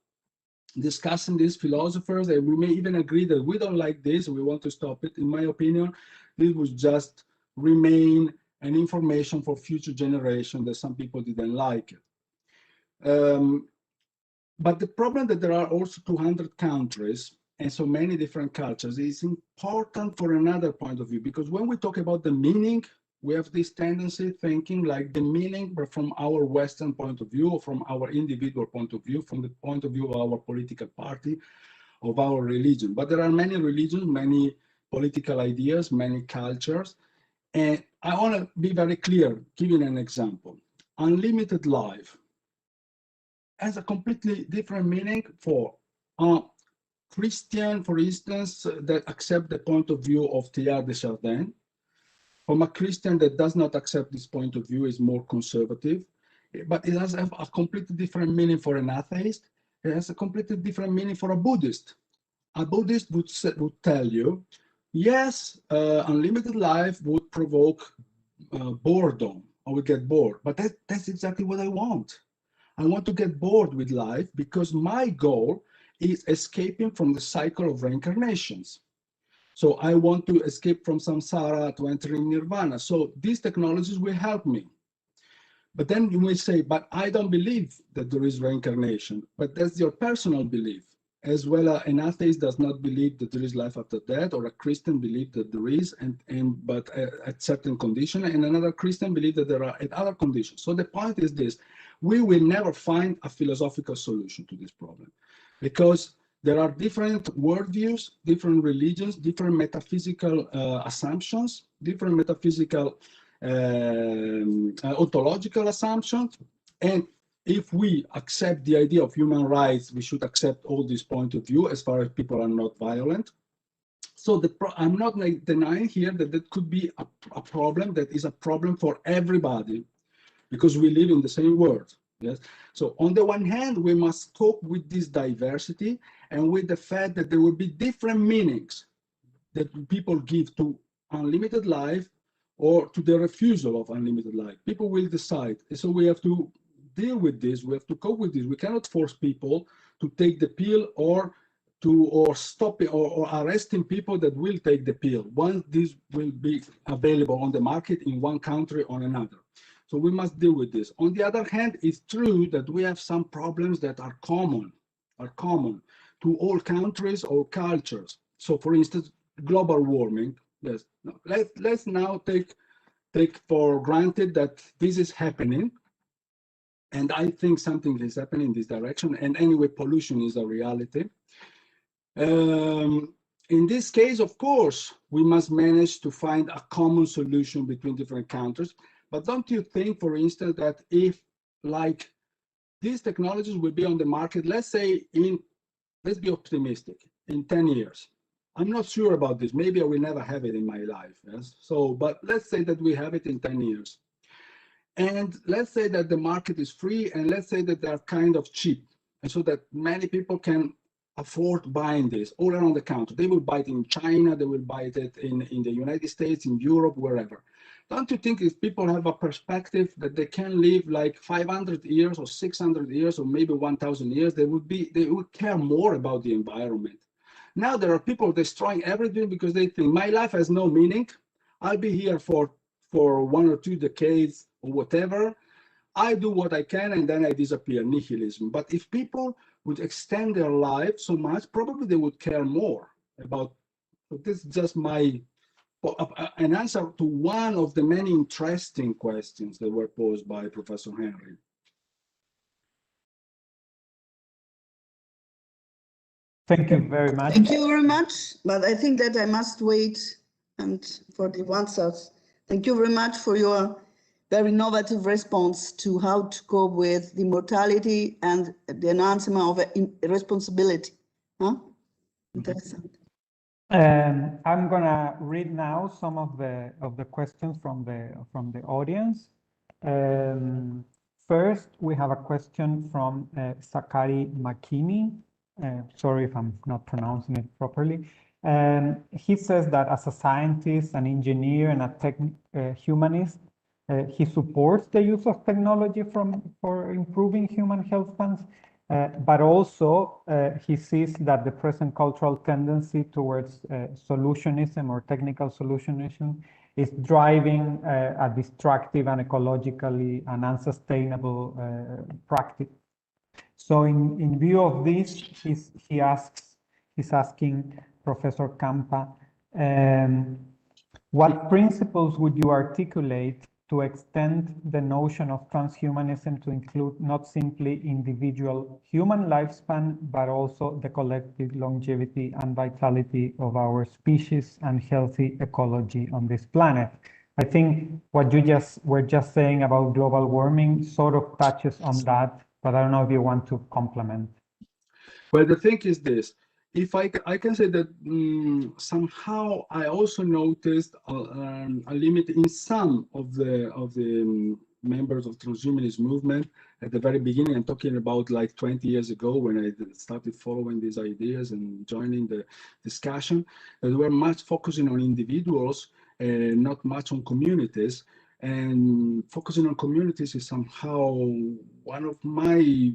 discussing these philosophers, and we may even agree that we don't like this, we want to stop it. In my opinion, this would just remain an information for future generations that some people didn't like it. But the problem that there are also 200 countries and so many different cultures is important for another point of view, because when we talk about the meaning, we have this tendency thinking like the meaning, but from our Western point of view, or from our individual point of view, from the point of view of our political party, of our religion. But there are many religions, many political ideas, many cultures. And I want to be very clear, giving an example. Unlimited life has a completely different meaning for a Christian, for instance, that accept the point of view of Teilhard de Chardin. From a Christian that does not accept this point of view, is more conservative, but it has a completely different meaning for an atheist. It has a completely different meaning for a Buddhist. A Buddhist would tell you, yes, unlimited life would provoke boredom. I would get bored, but that's exactly what I want. I want to get bored with life because my goal is escaping from the cycle of reincarnations. So I want to escape from samsara to enter in nirvana. So these technologies will help me. But then you may say, but I don't believe that there is reincarnation. But that's your personal belief. As well, an atheist does not believe that there is life after death, or a Christian believes that there is, but at certain conditions, and another Christian believes that there are at other conditions. So the point is this: we will never find a philosophical solution to this problem, because there are different worldviews, different religions, different metaphysical assumptions, different metaphysical ontological assumptions, and if we accept the idea of human rights, we should accept all these points of view as far as people are not violent. So I'm not denying here that that could be a problem that is a problem for everybody, because we live in the same world. Yes. So on the one hand, we must cope with this diversity and with the fact that there will be different meanings that people give to unlimited life or to the refusal of unlimited life. People will decide. So we have to deal with this. We have to cope with this. We cannot force people to take the pill or stop it or arresting people that will take the pill once this will be available on the market in one country or another. So we must deal with this. On the other hand, it's true that we have some problems that are common to all countries or cultures. So for instance, global warming. Yes. Let's now take for granted that this is happening. And I think something is happening in this direction. And anyway, pollution is a reality. In this case, of course, we must manage to find a common solution between different countries. But don't you think, for instance, that if like these technologies will be on the market, let's say let's be optimistic, in 10 years. I'm not sure about this. Maybe I will never have it in my life. Yes. So, but let's say that we have it in 10 years. And let's say that the market is free, and let's say that they're kind of cheap. And so that many people can afford buying this all around the country. They will buy it in China, they will buy it in the United States, in Europe, wherever. Don't you think if people have a perspective that they can live like 500 years or 600 years or maybe 1,000 years, they would care more about the environment. Now there are people destroying everything because they think my life has no meaning. I'll be here for 1 or 2 decades or whatever. I do what I can and then I disappear, nihilism. But if people would extend their life so much, probably they would care more about. So this is just an answer to one of the many interesting questions that were posed by Professor Henry. Thank you very much. Thank you very much. But I think that I must wait and for the answers. Thank you very much for your very innovative response to how to cope with the mortality and the announcement of responsibility. Huh? Interesting. I'm gonna read now some of the questions from the audience. First, we have a question from Sakari Makini. Sorry if I'm not pronouncing it properly. He says that as a scientist, an engineer, and a humanist, he supports the use of technology for improving human health funds, but also he sees that the present cultural tendency towards solutionism or technical solutionism is driving a destructive and ecologically and unsustainable practice. So in view of this, he's asking Professor Campa, what principles would you articulate to extend the notion of transhumanism to include not simply individual human lifespan, but also the collective longevity and vitality of our species and healthy ecology on this planet? I think what you were just saying about global warming sort of touches on that, but I don't know if you want to complement. Well, the thing is this. If I can say that somehow I also noticed a limit in some of the members of transhumanist movement at the very beginning. I'm talking about like 20 years ago when I started following these ideas and joining the discussion. They were much focusing on individuals and not much on communities. And focusing on communities is somehow one of my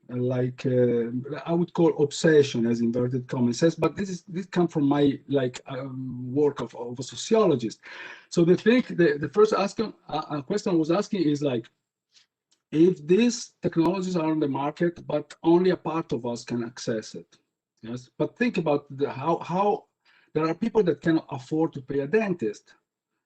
I would call obsession, as inverted commas says, but this comes from my work of a sociologist. So the first question I was asking is like, if these technologies are on the market, but only a part of us can access it. Yes, but think about how there are people that cannot afford to pay a dentist,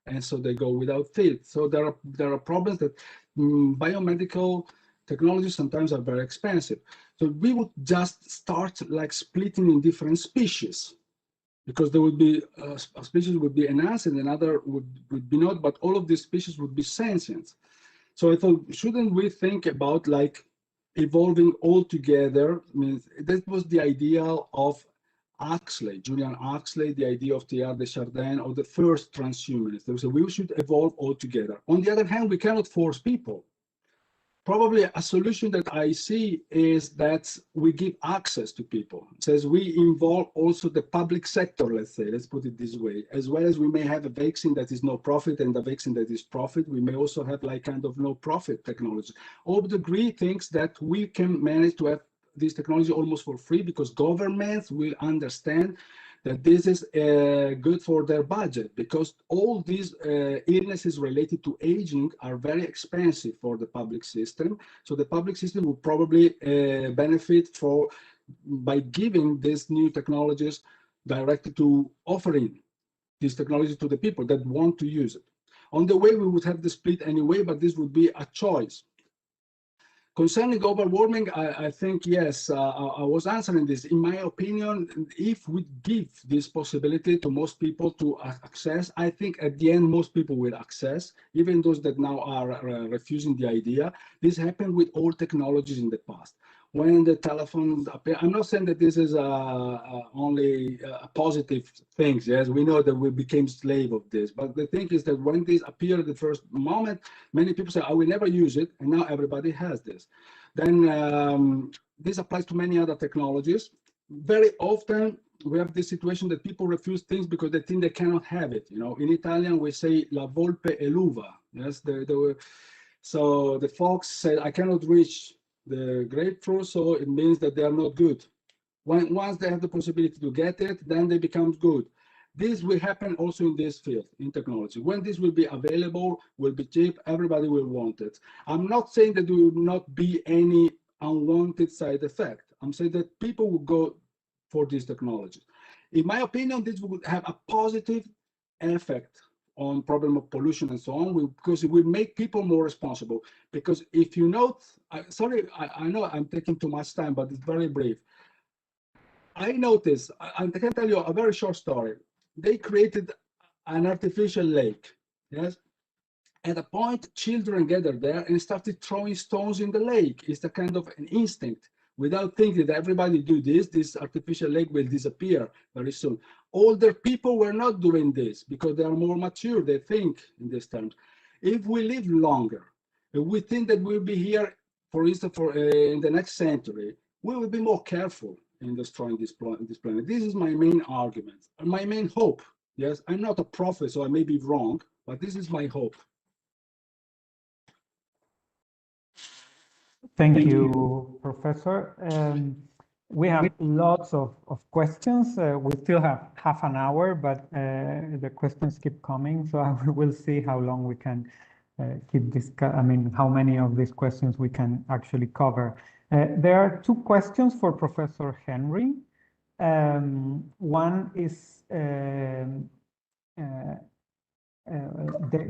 and so they go without teeth. So there are problems that biomedical technologies sometimes are very expensive. So we would just start like splitting in different species, because there would be a species would be enhanced and another would be not, but all of these species would be sentient. So I thought, shouldn't we think about like evolving all together? I mean, that was the idea of Julian Huxley, the idea of Teilhard de Chardin, or the first transhumanists. They said we should evolve all together. On the other hand, we cannot force people. Probably a solution that I see is that we give access to people. It says we involve also the public sector, let's say, let's put it this way. As well as we may have a vaccine that is no profit and a vaccine that is profit, we may also have like kind of no profit technology. All the degree thinks that we can manage to have this technology almost for free, because governments will understand that this is good for their budget, because all these illnesses related to aging are very expensive for the public system. So the public system will probably benefit by giving these new technologies directly to offering these technologies to the people that want to use it. On the way, we would have the split anyway, but this would be a choice. Concerning global warming, I think, yes, I was answering this. In my opinion, if we give this possibility to most people to access, I think at the end, most people will access, even those that now are refusing the idea. This happened with all technologies in the past. When the telephones appear, I'm not saying that this is only positive things. Yes, we know that we became slave of this, but the thing is that when this appeared the first moment, many people say, I will never use it, and now everybody has this. Then this applies to many other technologies. Very often we have this situation that people refuse things because they think they cannot have it. You know, in Italian we say la volpe e l'uva. Yes, so the fox said, I cannot reach the grapefruit, so it means that they are not good. Once they have the possibility to get it, then they become good. This will happen also in this field, in technology. When this will be available, will be cheap, everybody will want it. I'm not saying that there will not be any unwanted side effect. I'm saying that people will go for this technology. In my opinion, this would have a positive effect on problem of pollution and so on, because it will make people more responsible. Because if you note, I know I'm taking too much time, but it's very brief. I noticed, I can tell you a very short story. They created an artificial lake, yes? At a point, children gathered there and started throwing stones in the lake. It's a kind of an instinct. Without thinking that everybody do this artificial lake will disappear very soon. Older people were not doing this because they are more mature, they think in these terms. If we live longer, if we think that we'll be here, for instance, in the next century, we will be more careful in destroying this planet. This is my main argument, my main hope. Yes, I'm not a prophet, so I may be wrong, but this is my hope. Thank you, Professor. We have lots of questions. We still have half an hour, but the questions keep coming. So we will see how long we can keep this. I mean, how many of these questions we can actually cover. There are two questions for Professor Henry. One is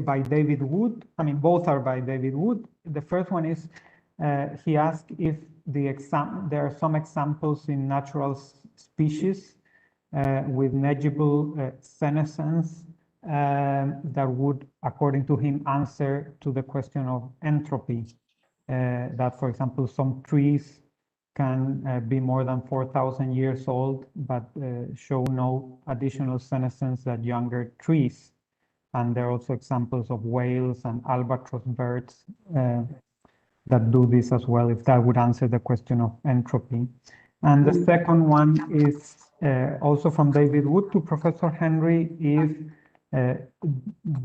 by David Wood. I mean, both are by David Wood. The first one is, he asked if there are some examples in natural species with negligible senescence that would, according to him, answer to the question of entropy. That, for example, some trees can be more than 4,000 years old, but show no additional senescence than younger trees. And there are also examples of whales and albatross birds that do this as well, if that would answer the question of entropy. And the second one is also from David Wood to Professor Henry, is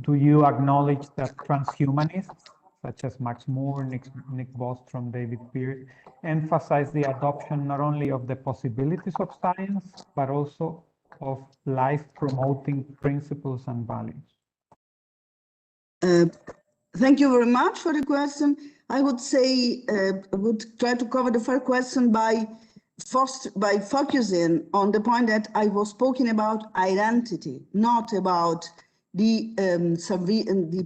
do you acknowledge that transhumanists such as Max Moore, Nick Bostrom, David Pearce, emphasize the adoption not only of the possibilities of science, but also of life-promoting principles and values? Thank you very much for the question. I would say, I would try to cover the first question by focusing on the point that I was speaking about identity, not about the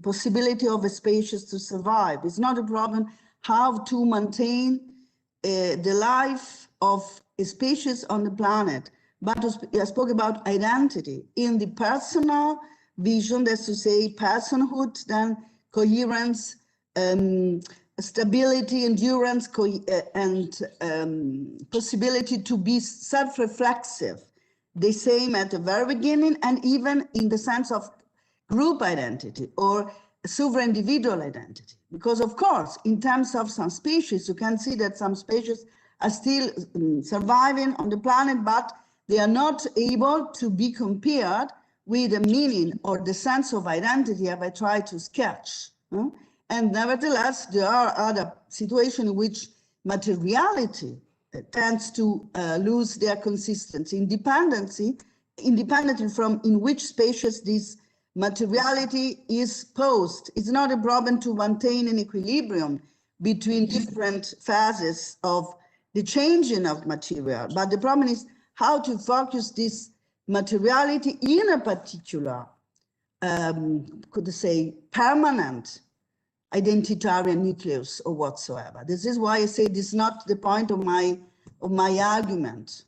possibility of a species to survive. It's not a problem how to maintain the life of a species on the planet, but I spoke about identity in the personal vision, that's to say personhood, then coherence, stability, endurance, and possibility to be self-reflexive, the same at the very beginning, and even in the sense of group identity or sovereign individual identity. Because of course, in terms of some species, you can see that some species are still surviving on the planet, but they are not able to be compared with the meaning or the sense of identity that I try to sketch. And nevertheless, there are other situations in which materiality tends to lose their consistency, independently from in which species this materiality is posed. It's not a problem to maintain an equilibrium between different phases of the changing of material, but the problem is how to focus this materiality in a particular, could I say, permanent identitarian nucleus or whatsoever. This is why I say this is not the point of my argument.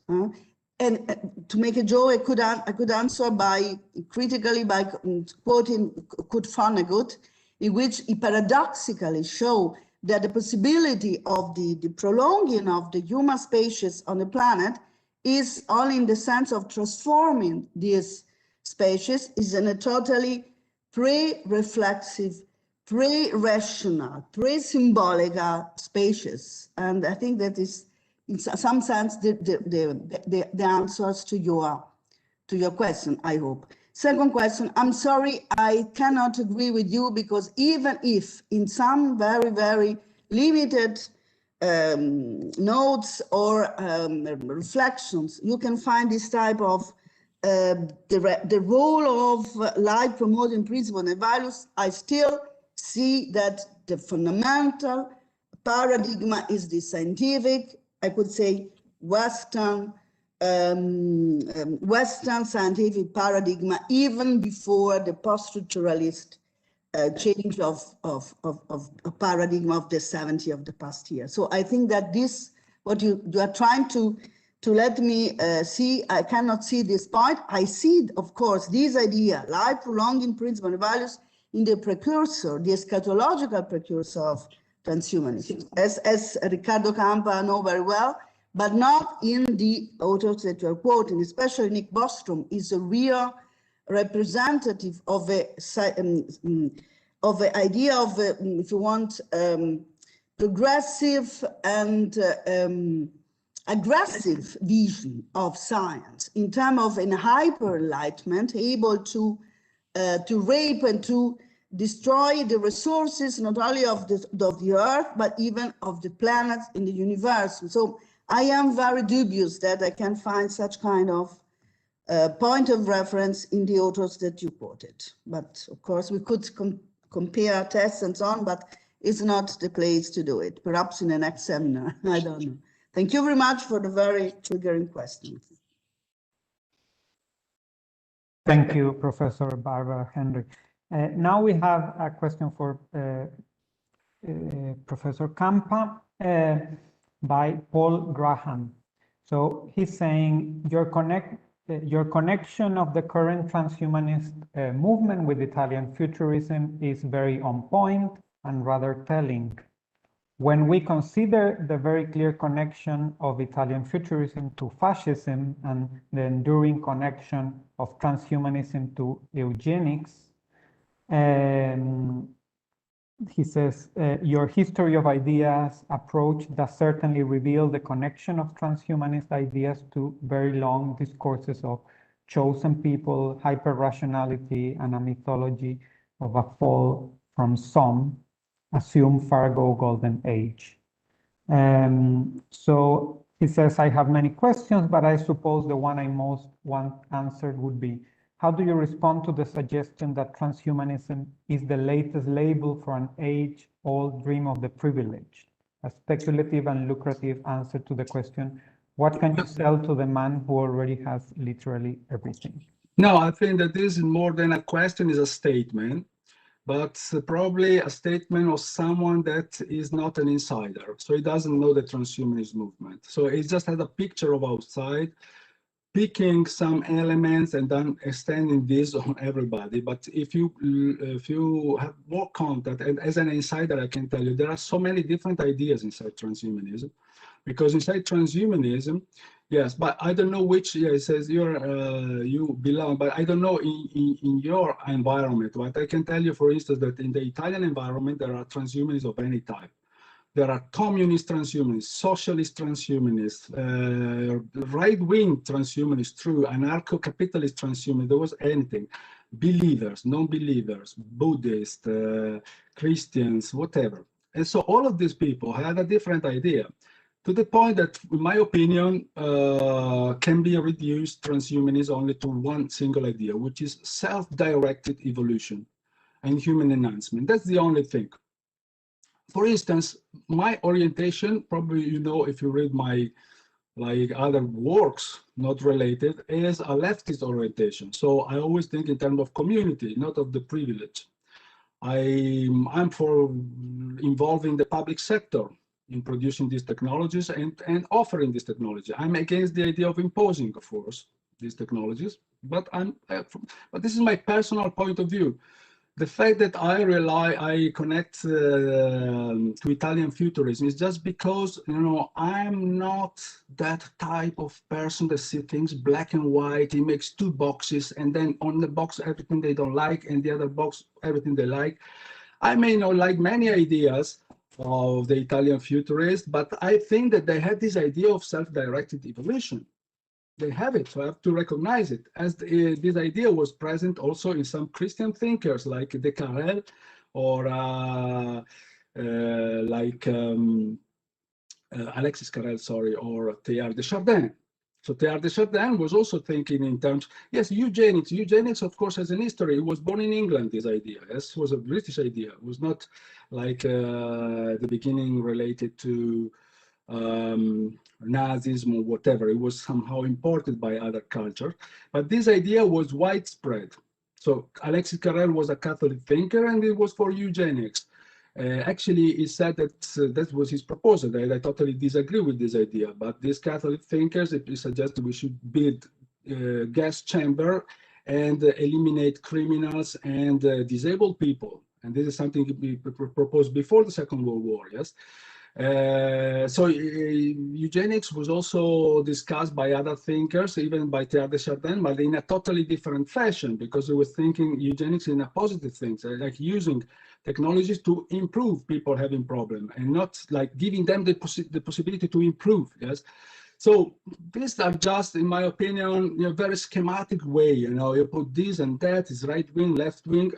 And to make a joke, I could answer by critically by quoting Kurt Vonnegut, in which he paradoxically show that the possibility of the prolonging of the human species on the planet is only in the sense of transforming these species is in a totally pre-reflexive, pre-rational, pre-symbolic species. And I think that is, in some sense, the answers to your question, I hope. Second question, I'm sorry, I cannot agree with you, because even if in some very, very limited notes or reflections, you can find this type of the role of life promoting principles and values, I still see that the fundamental paradigm is the scientific, I could say Western scientific paradigm, even before the post-structuralist change of paradigm of the 70s of the past year. So I think that this, what you are trying to let me see, I cannot see this point. I see, of course, this idea, life prolonging principles and values, in the precursor, the eschatological precursor of transhumanism, as Ricardo Campa know very well, but not in the authors that you are quoting. Especially Nick Bostrom is a real representative of the idea of, if you want, progressive and aggressive vision of science in terms of an hyper enlightenment, able to rape and to destroy the resources not only of the earth, but even of the planets in the universe. So I am very dubious that I can find such kind of point of reference in the authors that you quoted. But of course, we could compare tests and so on, but it's not the place to do it. Perhaps in the next seminar, I don't know. Thank you very much for the very triggering questions. Thank you, Professor Barbara Henry. Now we have a question for Professor Campa by Paul Graham. So he's saying your connection of the current transhumanist movement with Italian futurism is very on point and rather telling. When we consider the very clear connection of Italian futurism to fascism and the enduring connection of transhumanism to eugenics, he says, your history of ideas approach does certainly reveal the connection of transhumanist ideas to very long discourses of chosen people, hyper-rationality, and a mythology of a fall from some. assumed Fargo golden age. So he says, I have many questions, but I suppose the one I most want answered would be, how do you respond to the suggestion that transhumanism is the latest label for an age-old dream of the privileged? A speculative and lucrative answer to the question, what can you sell to the man who already has literally everything? No, I think that this is more than a question, is a statement, but probably a statement of someone that is not an insider. So he doesn't know the transhumanist movement. So he just has a picture of outside, picking some elements and then extending this on everybody. But if you have more contact, and as an insider, I can tell you, there are so many different ideas inside transhumanism, because inside transhumanism, yes, but I don't know which, yeah, it says you belong, but I don't know in your environment. But I can tell you, for instance, that in the Italian environment, there are transhumanists of any type. There are communist transhumanists, socialist transhumanists, right-wing transhumanists, true, anarcho-capitalist transhumanists, there was anything. Believers, non-believers, Buddhists, Christians, whatever. And so all of these people had a different idea, to the point that, in my opinion, can be reduced transhumanism only to one single idea, which is self-directed evolution and human enhancement. That's the only thing. For instance, my orientation, probably you know if you read my other works not related, is a leftist orientation. So I always think in terms of community, not of the privilege. I'm for involving the public sector in producing these technologies and offering this technology. I'm against the idea of imposing, of course, these technologies, but but this is my personal point of view. The fact that I connect to Italian futurism is just because, you know, I'm not that type of person that sees things black and white. He makes two boxes, and then on the box, everything they don't like, and the other box, everything they like. I may not like many ideas of the Italian futurists, but I think that they had this idea of self-directed evolution. They have it, so I have to recognize it. As this idea was present also in some Christian thinkers like Descartes or Alexis Carrel, sorry, or Teilhard de Chardin. So Teilhard de Chardin was also thinking in terms, yes, eugenics. Eugenics, of course, has an history. It was born in England, this idea. Yes, it was a British idea. It was not like the beginning related to Nazism or whatever. It was somehow imported by other cultures. But this idea was widespread. So Alexis Carrel was a Catholic thinker, and it was for eugenics. Actually, he said that that was his proposal. I totally disagree with this idea. But these Catholic thinkers suggested we should build gas chamber and eliminate criminals and disabled people. And this is something we proposed before the Second World War, yes? So eugenics was also discussed by other thinkers, even by Teilhard de Chardin, but in a totally different fashion, because they were thinking eugenics in a positive thing, so like using technologies to improve people having problems, and not like giving them the possibility to improve. Yes. So these are just, in my opinion, in a very schematic way. You know, you put this and that is right wing, left wing.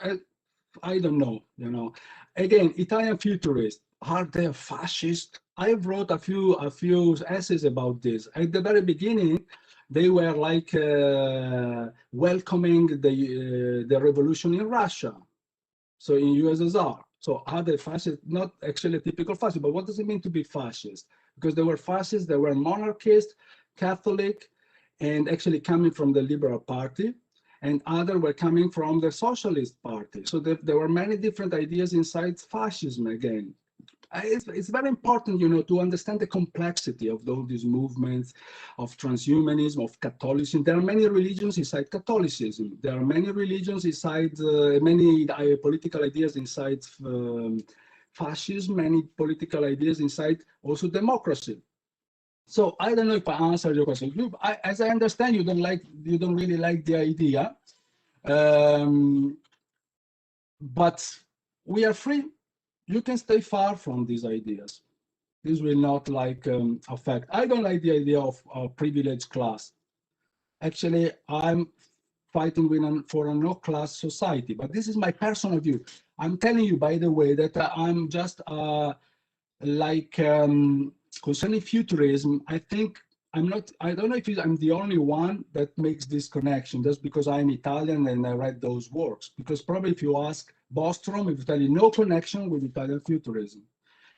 I don't know. You know, again, Italian futurists, are they fascist? I wrote a few essays about this. At the very beginning, they were like welcoming the revolution in Russia, so in USSR. So are they fascist? Not actually a typical fascist, but what does it mean to be fascist? Because they were fascists, they were monarchists, Catholic, and actually coming from the Liberal Party, and others were coming from the Socialist Party. So there were many different ideas inside fascism again. It's very important, you know, to understand the complexity of all these movements, of transhumanism, of Catholicism. There are many religions inside Catholicism. There are many religions inside, many political ideas inside fascism, many political ideas inside also democracy. So I don't know if I answered your question. As I understand, you don't really like the idea, but we are free. You can stay far from these ideas. This will not like affect. I don't like the idea of a privileged class. Actually, I'm fighting for a no-class society. But this is my personal view. I'm telling you, by the way, that I'm just concerning futurism. I think I don't know if I'm the only one that makes this connection just because I'm Italian and I read those works. Because probably if you ask Bostrom, he will tell you no connection with Italian futurism.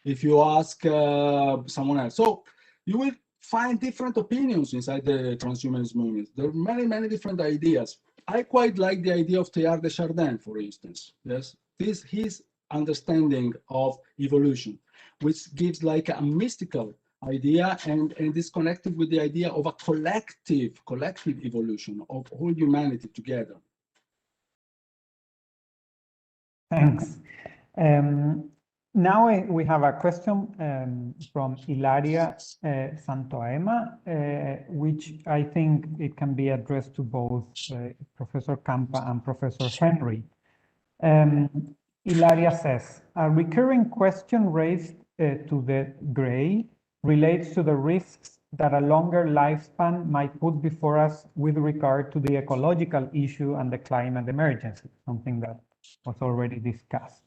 If you ask someone else. So you will find different opinions inside the transhumanist movement. There are many, many different ideas. I quite like the idea of Teilhard de Chardin, for instance. Yes, his understanding of evolution, which gives like a mystical idea and is connected with the idea of a collective evolution of all humanity together. Thanks. Now we have a question from Ilaria Sant'Anna, which I think it can be addressed to both Professor Campa and Professor Henry. Ilaria says, a recurring question raised to the gray relates to the risks that a longer lifespan might put before us with regard to the ecological issue and the climate emergency, something that was already discussed.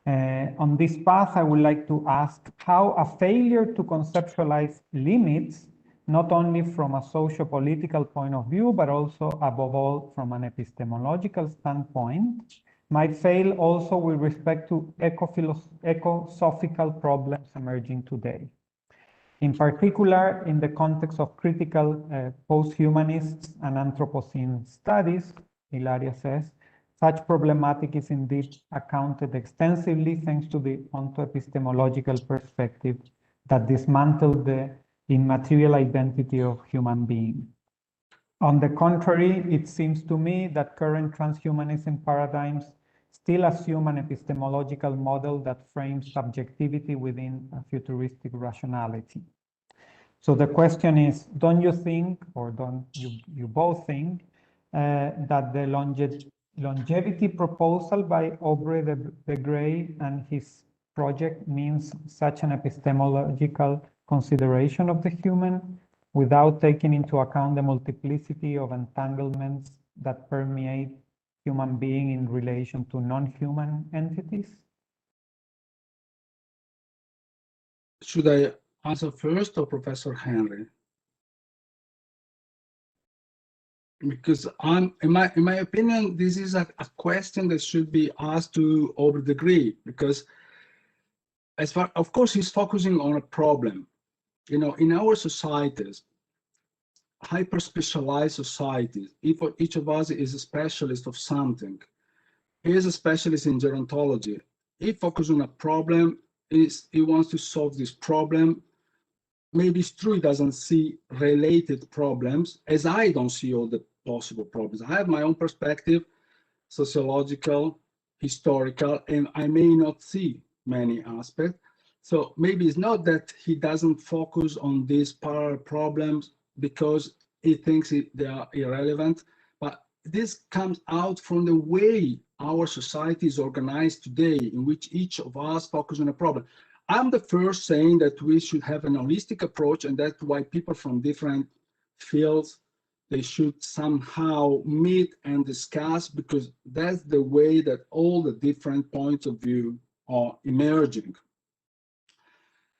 On this path, I would like to ask how a failure to conceptualize limits, not only from a socio-political point of view, but also above all from an epistemological standpoint, might fail also with respect to ecosophical problems emerging today. In particular, in the context of critical posthumanists and Anthropocene studies, Ilaria says, such problematic is indeed accounted extensively thanks to the onto-epistemological perspective that dismantled the immaterial identity of human being. On the contrary, it seems to me that current transhumanism paradigms still assume an epistemological model that frames subjectivity within a futuristic rationality. So the question is, don't you think, or don't you both think, that the longevity proposal by Aubrey de Grey and his project means such an epistemological consideration of the human without taking into account the multiplicity of entanglements that permeate human being in relation to non-human entities? Should I answer first or Professor Henry? Because in my opinion, this is a question that should be asked to Aubrey de Grey, because of course, he's focusing on a problem. You know, in our societies, hyper-specialized societies, if each of us is a specialist of something, he is a specialist in gerontology. He focuses on a problem, he wants to solve this problem. Maybe it's true he doesn't see related problems, as I don't see all the possible problems. I have my own perspective, sociological, historical, and I may not see many aspects. So maybe it's not that he doesn't focus on these parallel problems because he thinks they are irrelevant, but this comes out from the way our society is organized today, in which each of us focuses on a problem. I'm the first saying that we should have an holistic approach, and that's why people from different fields, they should somehow meet and discuss, because that's the way that all the different points of view are emerging.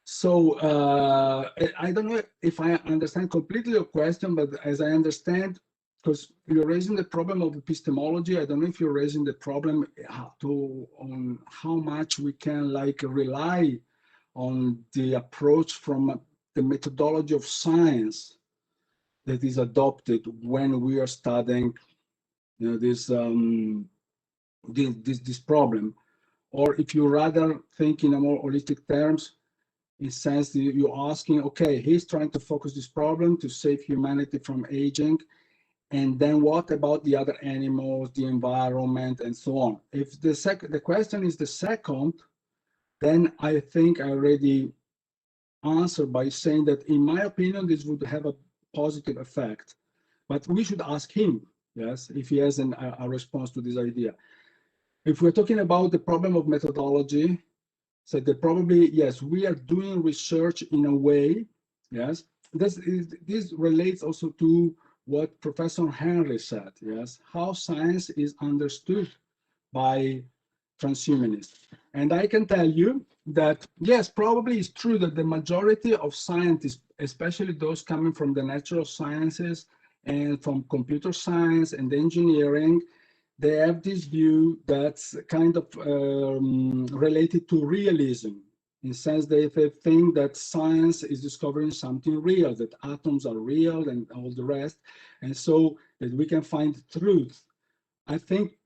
So I don't know if I understand completely your question, but as I understand, because you're raising the problem of epistemology, I don't know if you're raising the problem on how much we can rely on the approach from the methodology of science that is adopted when we are studying, you know, this problem, or if you rather think in a more holistic terms, in sense that you're asking, okay, he's trying to focus this problem to save humanity from aging, and then what about the other animals, the environment, and so on? If the question is the second, then I think I already answered by saying that, in my opinion, this would have a positive effect. But we should ask him, yes, if he has a response to this idea. If we're talking about the problem of methodology, so that probably, yes, we are doing research in a way, yes. This relates also to what Professor Henry said, yes, how science is understood by transhumanists. And I can tell you that, yes, probably it's true that the majority of scientists, especially those coming from the natural sciences and from computer science and engineering, they have this view that's kind of related to realism, in the sense they think that science is discovering something real, that atoms are real and all the rest, and so that we can find truth. I think,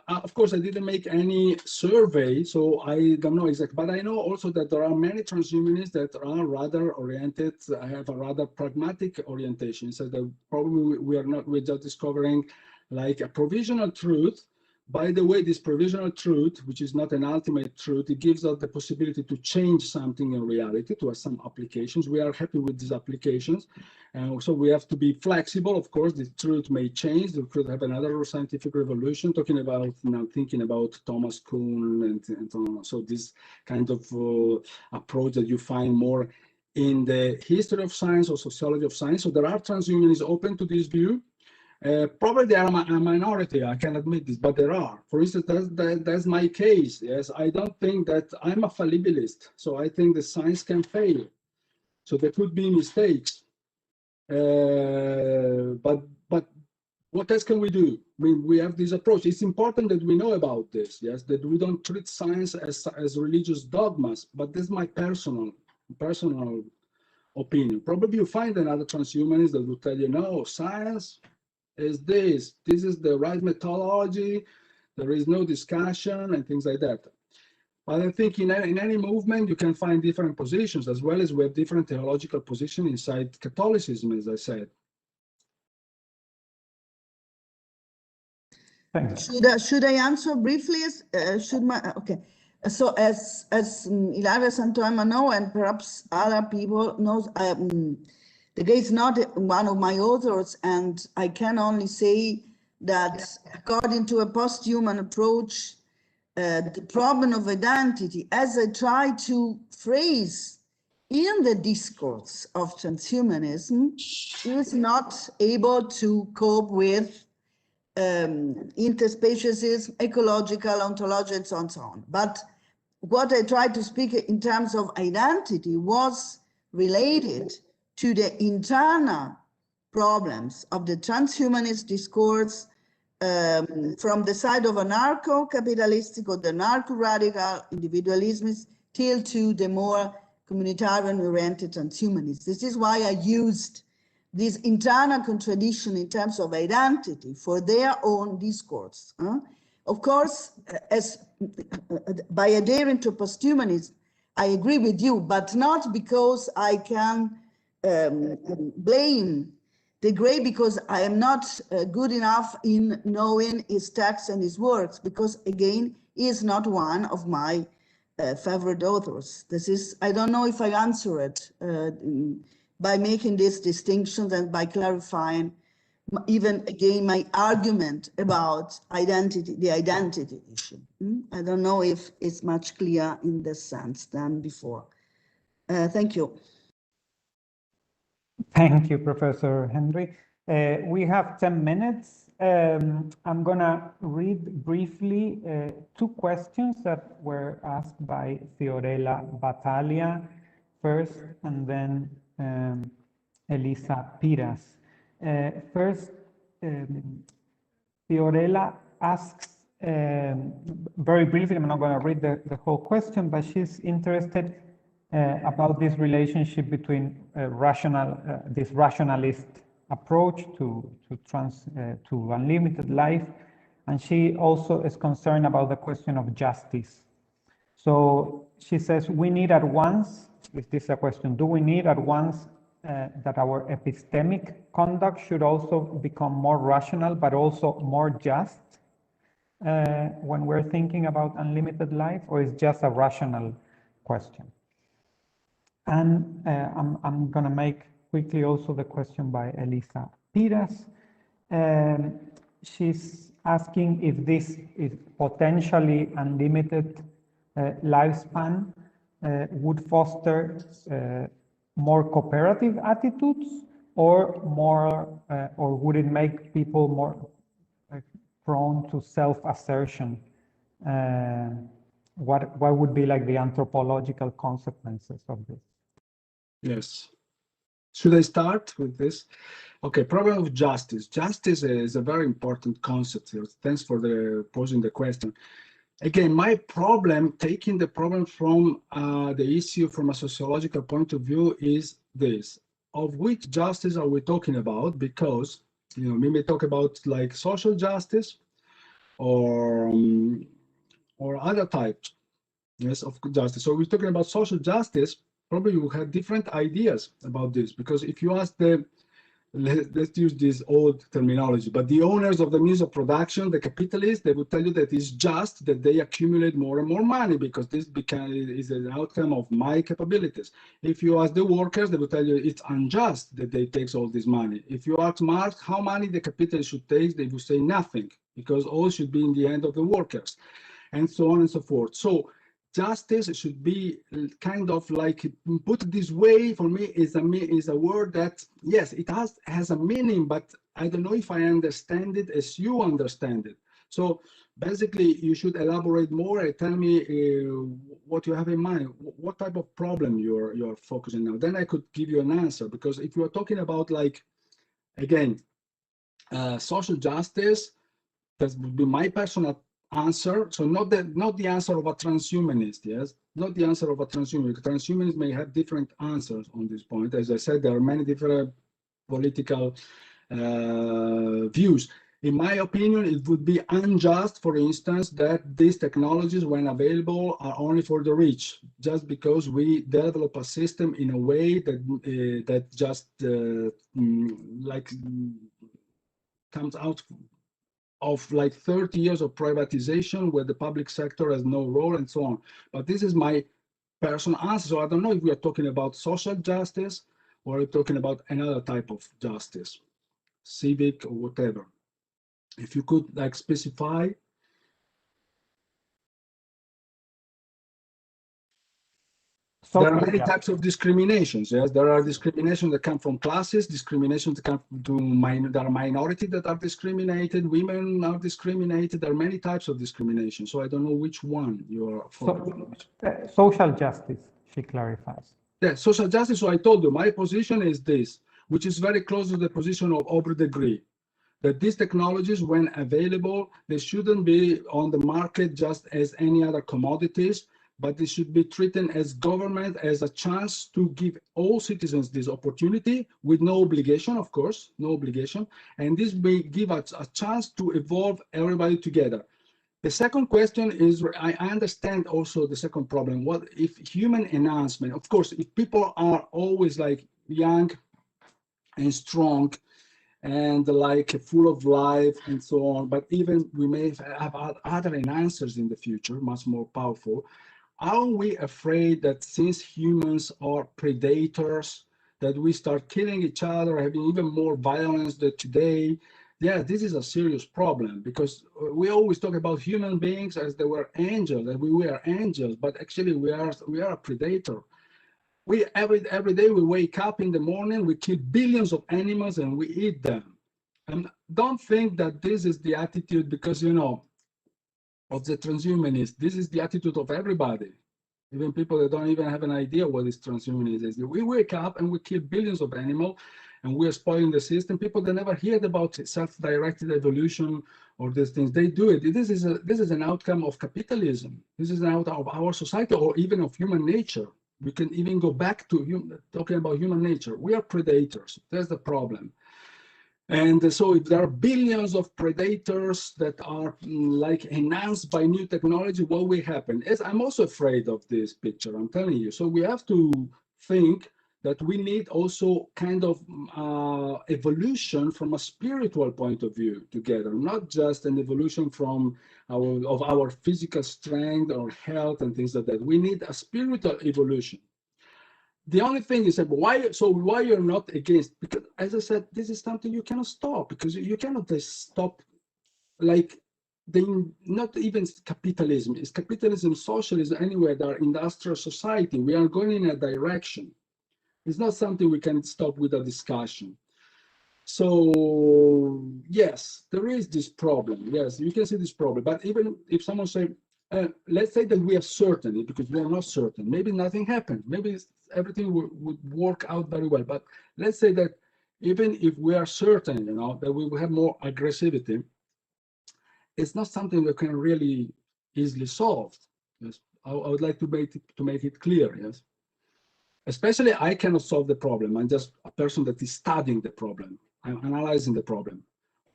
of course, I didn't make any survey, so I don't know exactly, but I know also that there are many transhumanists that are rather oriented, have a rather pragmatic orientation, so that probably we're just discovering like a provisional truth. By the way, this provisional truth, which is not an ultimate truth, it gives us the possibility to change something in reality, to have some applications. We are happy with these applications. So we have to be flexible. Of course, the truth may change. We could have another scientific revolution, talking about now, thinking about Thomas Kuhn and so this kind of approach that you find more in the history of science or sociology of science. So there are transhumanists open to this view. Probably they are a minority, I can admit this, but there are. For instance, that's my case. Yes, I don't think that I'm a fallibilist, so I think the science can fail. So there could be mistakes, but what else can we do? We have this approach. It's important that we know about this. Yes, that we don't treat science as religious dogmas. But this is my personal opinion. Probably you find another transhumanist that will tell you, no, science is this is the right methodology, there is no discussion and things like that. But I think in any movement you can find different positions, as well as we have different theological positions inside Catholicism, as I said. Thanks. Should I answer briefly? Okay. So as Ilaria Sant'Anna know, and perhaps other people knows, the guy is not one of my authors, and I can only say that according to a post-human approach, the problem of identity, as I try to phrase in the discourse of transhumanism, is not able to cope with interspeciesism, ecological, ontology, and so on and so on. But what I tried to speak in terms of identity was related to the internal problems of the transhumanist discourse from the side of anarcho-capitalistic or the anarcho-radical individualism till to the more communitarian-oriented transhumanists. This is why I used this internal contradiction in terms of identity for their own discourse. Of course, as by adhering to posthumanism, I agree with you, but not because I can blame the Gray, because I am not good enough in knowing his texts and his works, because again, he is not one of my favorite authors. This is, I don't know if I answer it by making these distinctions and by clarifying even again my argument about identity, the identity issue. I don't know if it's much clearer in this sense than before. Thank you. Thank you, Professor Henry. We have 10 minutes. I'm gonna read briefly 2 questions that were asked by Fiorella Battaglia first, and then Elisa Piras. First, Fiorella asks, very briefly, I'm not going to read the whole question, but she's interested about this relationship between this rationalist approach to unlimited life, and she also is concerned about the question of justice. So she says, we need at once, is this a question, do we need at once that our epistemic conduct should also become more rational, but also more just when we're thinking about unlimited life, or is just a rational question? And I'm going to make quickly also the question by Elisa Piras. She's asking if this is potentially unlimited lifespan would foster more cooperative attitudes or more, or would it make people more prone to self-assertion? What would be like the anthropological consequences of this? Yes. Should I start with this? Okay, problem of justice. Justice is a very important concept here. Thanks for posing the question. Again, my problem, taking the problem from the issue from a sociological point of view, is this: of which justice are we talking about? Because we may talk about like social justice or other types, yes, of justice. So we're talking about social justice. Probably you have different ideas about this, because if you ask let's use this old terminology, but the owners of the means of production, the capitalists, they would tell you that it's just that they accumulate more and more money because this is an outcome of my capabilities. If you ask the workers, they will tell you it's unjust that they take all this money. If you ask Marx how money the capitalists should take, they will say nothing, because all should be in the hand of the workers, and so on and so forth. So justice should be kind of like, put this way, for me is a word that, yes, it has a meaning, but I don't know if I understand it as you understand it. So basically you should elaborate more and tell me what you have in mind, what type of problem you're focusing on. Then I could give you an answer, because if you're talking about, like, again, social justice, that would be my personal answer. So not the answer of a transhumanist, yes, not the answer of a transhumanist. Transhumanists may have different answers on this point. As I said, there are many different political views. In my opinion, it would be unjust, for instance, that these technologies, when available, are only for the rich, just because we develop a system in a way that just like comes out of like 30 years of privatization where the public sector has no role and so on. But this is my personal answer. So I don't know if we are talking about social justice or we're talking about another type of justice, civic or whatever. If you could like specify. There are many types of discriminations. Yes, there are discriminations that come from classes, discriminations that come there are minorities that are discriminated, women are discriminated. There are many types of discrimination. So I don't know which one you are focusing on. Social justice, she clarifies. Yeah, social justice. So I told you, my position is this, which is very close to the position of Aubrey de Grey, that these technologies, when available, they shouldn't be on the market just as any other commodities, but they should be treated as government, as a chance to give all citizens this opportunity with no obligation, of course, no obligation. And this may give us a chance to evolve everybody together. The second question is, I understand also the second problem. What if human enhancement? Of course, if people are always like young and strong and like full of life and so on, but even we may have other enhancers in the future, much more powerful. Are we afraid that since humans are predators, that we start killing each other, having even more violence than today? Yeah, this is a serious problem, because we always talk about human beings as they were angels, that we were angels, but actually we are a predator. We every day we wake up in the morning, we kill billions of animals and we eat them. And don't think that this is the attitude because, of the transhumanists. This is the attitude of everybody, even people that don't even have an idea what is transhumanism is. We wake up and we kill billions of animals and we are spoiling the system. People that never heard about self-directed evolution or these things, they do it. This is an outcome of capitalism. This is an outcome of our society, or even of human nature. We can even go back to talking about human nature. We are predators. That's the problem. And so if there are billions of predators that are like enhanced by new technology, what will happen? I'm also afraid of this picture, I'm telling you. So we have to think that we need also kind of evolution from a spiritual point of view together, not just an evolution from our physical strength or health and things like that. We need a spiritual evolution. The only thing is that why you're not against, because as I said, this is something you cannot stop, because you cannot just stop, like not even capitalism. Is capitalism, socialism, anywhere that are industrial society, we are going in a direction. It's not something we can stop with a discussion. So yes, there is this problem. Yes, you can see this problem. But even if someone say, let's say that we are certain, because we are not certain, maybe nothing happened. Maybe everything would work out very well. But let's say that even if we are certain, that we will have more aggressivity, it's not something we can really easily solve. Yes, I would like to make it clear. Yes, especially I cannot solve the problem. I'm just a person that is studying the problem. I'm analyzing the problem.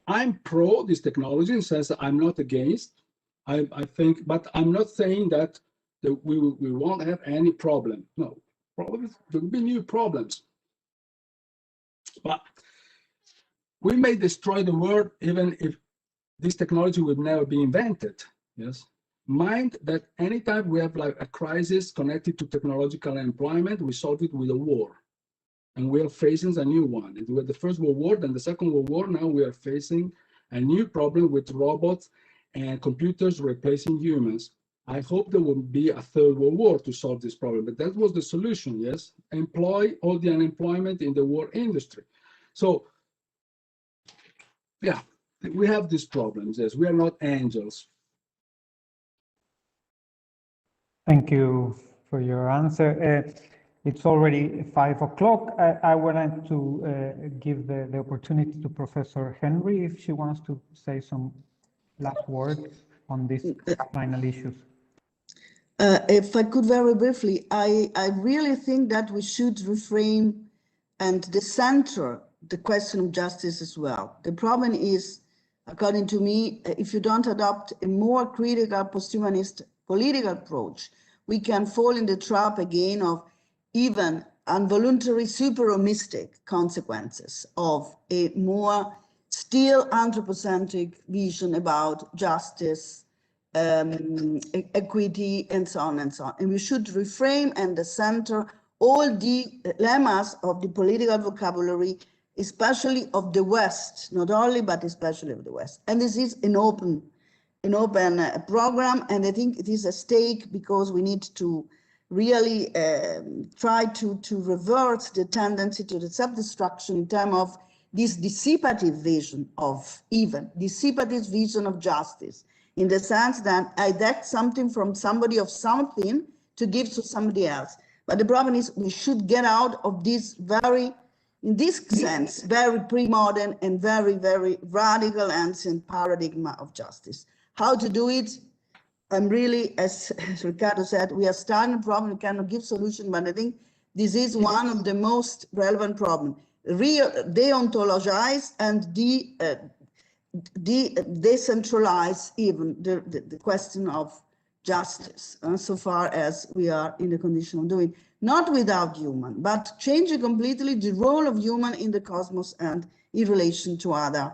I'm pro this technology in the sense that I'm not against. I think, but I'm not saying that we won't have any problem. No, problems, there will be new problems. But we may destroy the world even if this technology would never be invented. Yes. Mind that anytime we have like a crisis connected to technological employment, we solve it with a war. And we are facing a new one. It was the First World War, then the Second World War. Now we are facing a new problem with robots and computers replacing humans. I hope there will be a Third World War to solve this problem, but that was the solution, yes? Employ all the unemployment in the war industry. So, yeah, we have these problems, yes. We are not angels. Thank you for your answer. It's already 5 o'clock. I would like to give the opportunity to Professor Henry if she wants to say some last words on these final issues. If I could very briefly, I really think that we should reframe and decenter the question of justice as well. The problem is, according to me, if you don't adopt a more critical posthumanist political approach, we can fall in the trap again of even involuntary superomistic consequences of a more still anthropocentric vision about justice, equity, and so on and so on. And we should reframe and decenter all the lemmas of the political vocabulary, especially of the West, not only, but especially of the West. And this is an open program, and I think it is a stake because we need to really try to reverse the tendency to the self-destruction in terms of this dissipative vision of dissipative vision of justice, in the sense that I get something from somebody of something to give to somebody else. But the problem is we should get out of this very, in this sense, very pre-modern and very, very radical ancient paradigm of justice. How to do it? I'm really, as Riccardo said, we are starting a problem, we cannot give solution, but I think this is one of the most relevant problems. Deontologize and decentralize even the question of justice, so far as we are in the condition of doing, not without human, but changing completely the role of human in the cosmos and in relation to other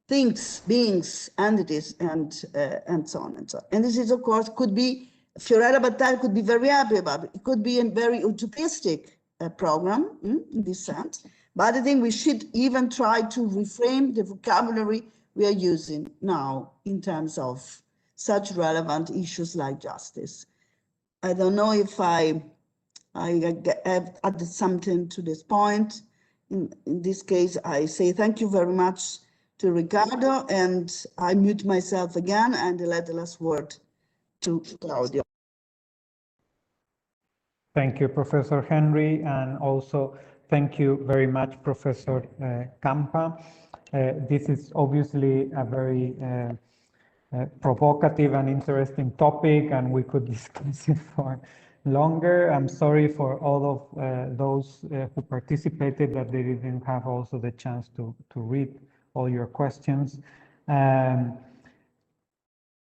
things, beings, entities, and so on and so on. And this is, of course, could be, Fiorella Battaglia could be very happy about it. It could be a very utopistic program in this sense, but I think we should even try to reframe the vocabulary we are using now in terms of such relevant issues like justice. I don't know if I have added something to this point. In this case, I say thank you very much to Riccardo, and I mute myself again and let the last word to Claudio. Thank you, Professor Henry, and also thank you very much, Professor Campa. This is obviously a very provocative and interesting topic, and we could discuss it for longer. I'm sorry for all of those who participated that they didn't have also the chance to read all your questions.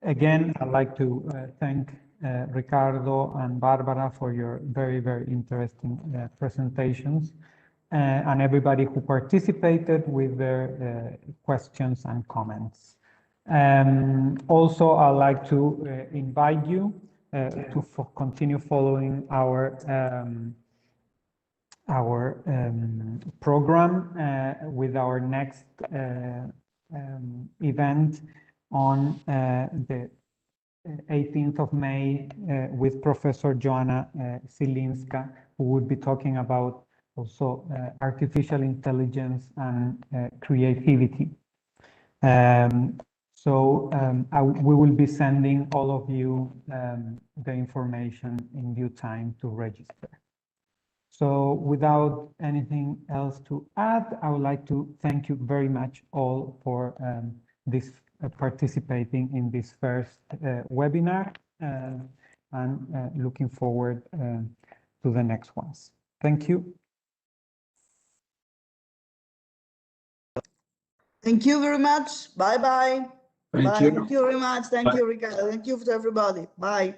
Again, I'd like to thank Riccardo and Barbara for your very, very interesting presentations, and everybody who participated with their questions and comments. Also, I'd like to invite you to continue following our program with our next event on the 18th of May with Professor Joanna Zilinska, who would be talking about also artificial intelligence and creativity. We will be sending all of you the information in due time to register. So without anything else to add, I would like to thank you very much all for participating in this first webinar and looking forward to the next ones. Thank you. Thank you very much. Bye-bye. Thank Bye. you. Thank you very much. Thank Bye. you, Ricardo. Thank you to everybody. Bye.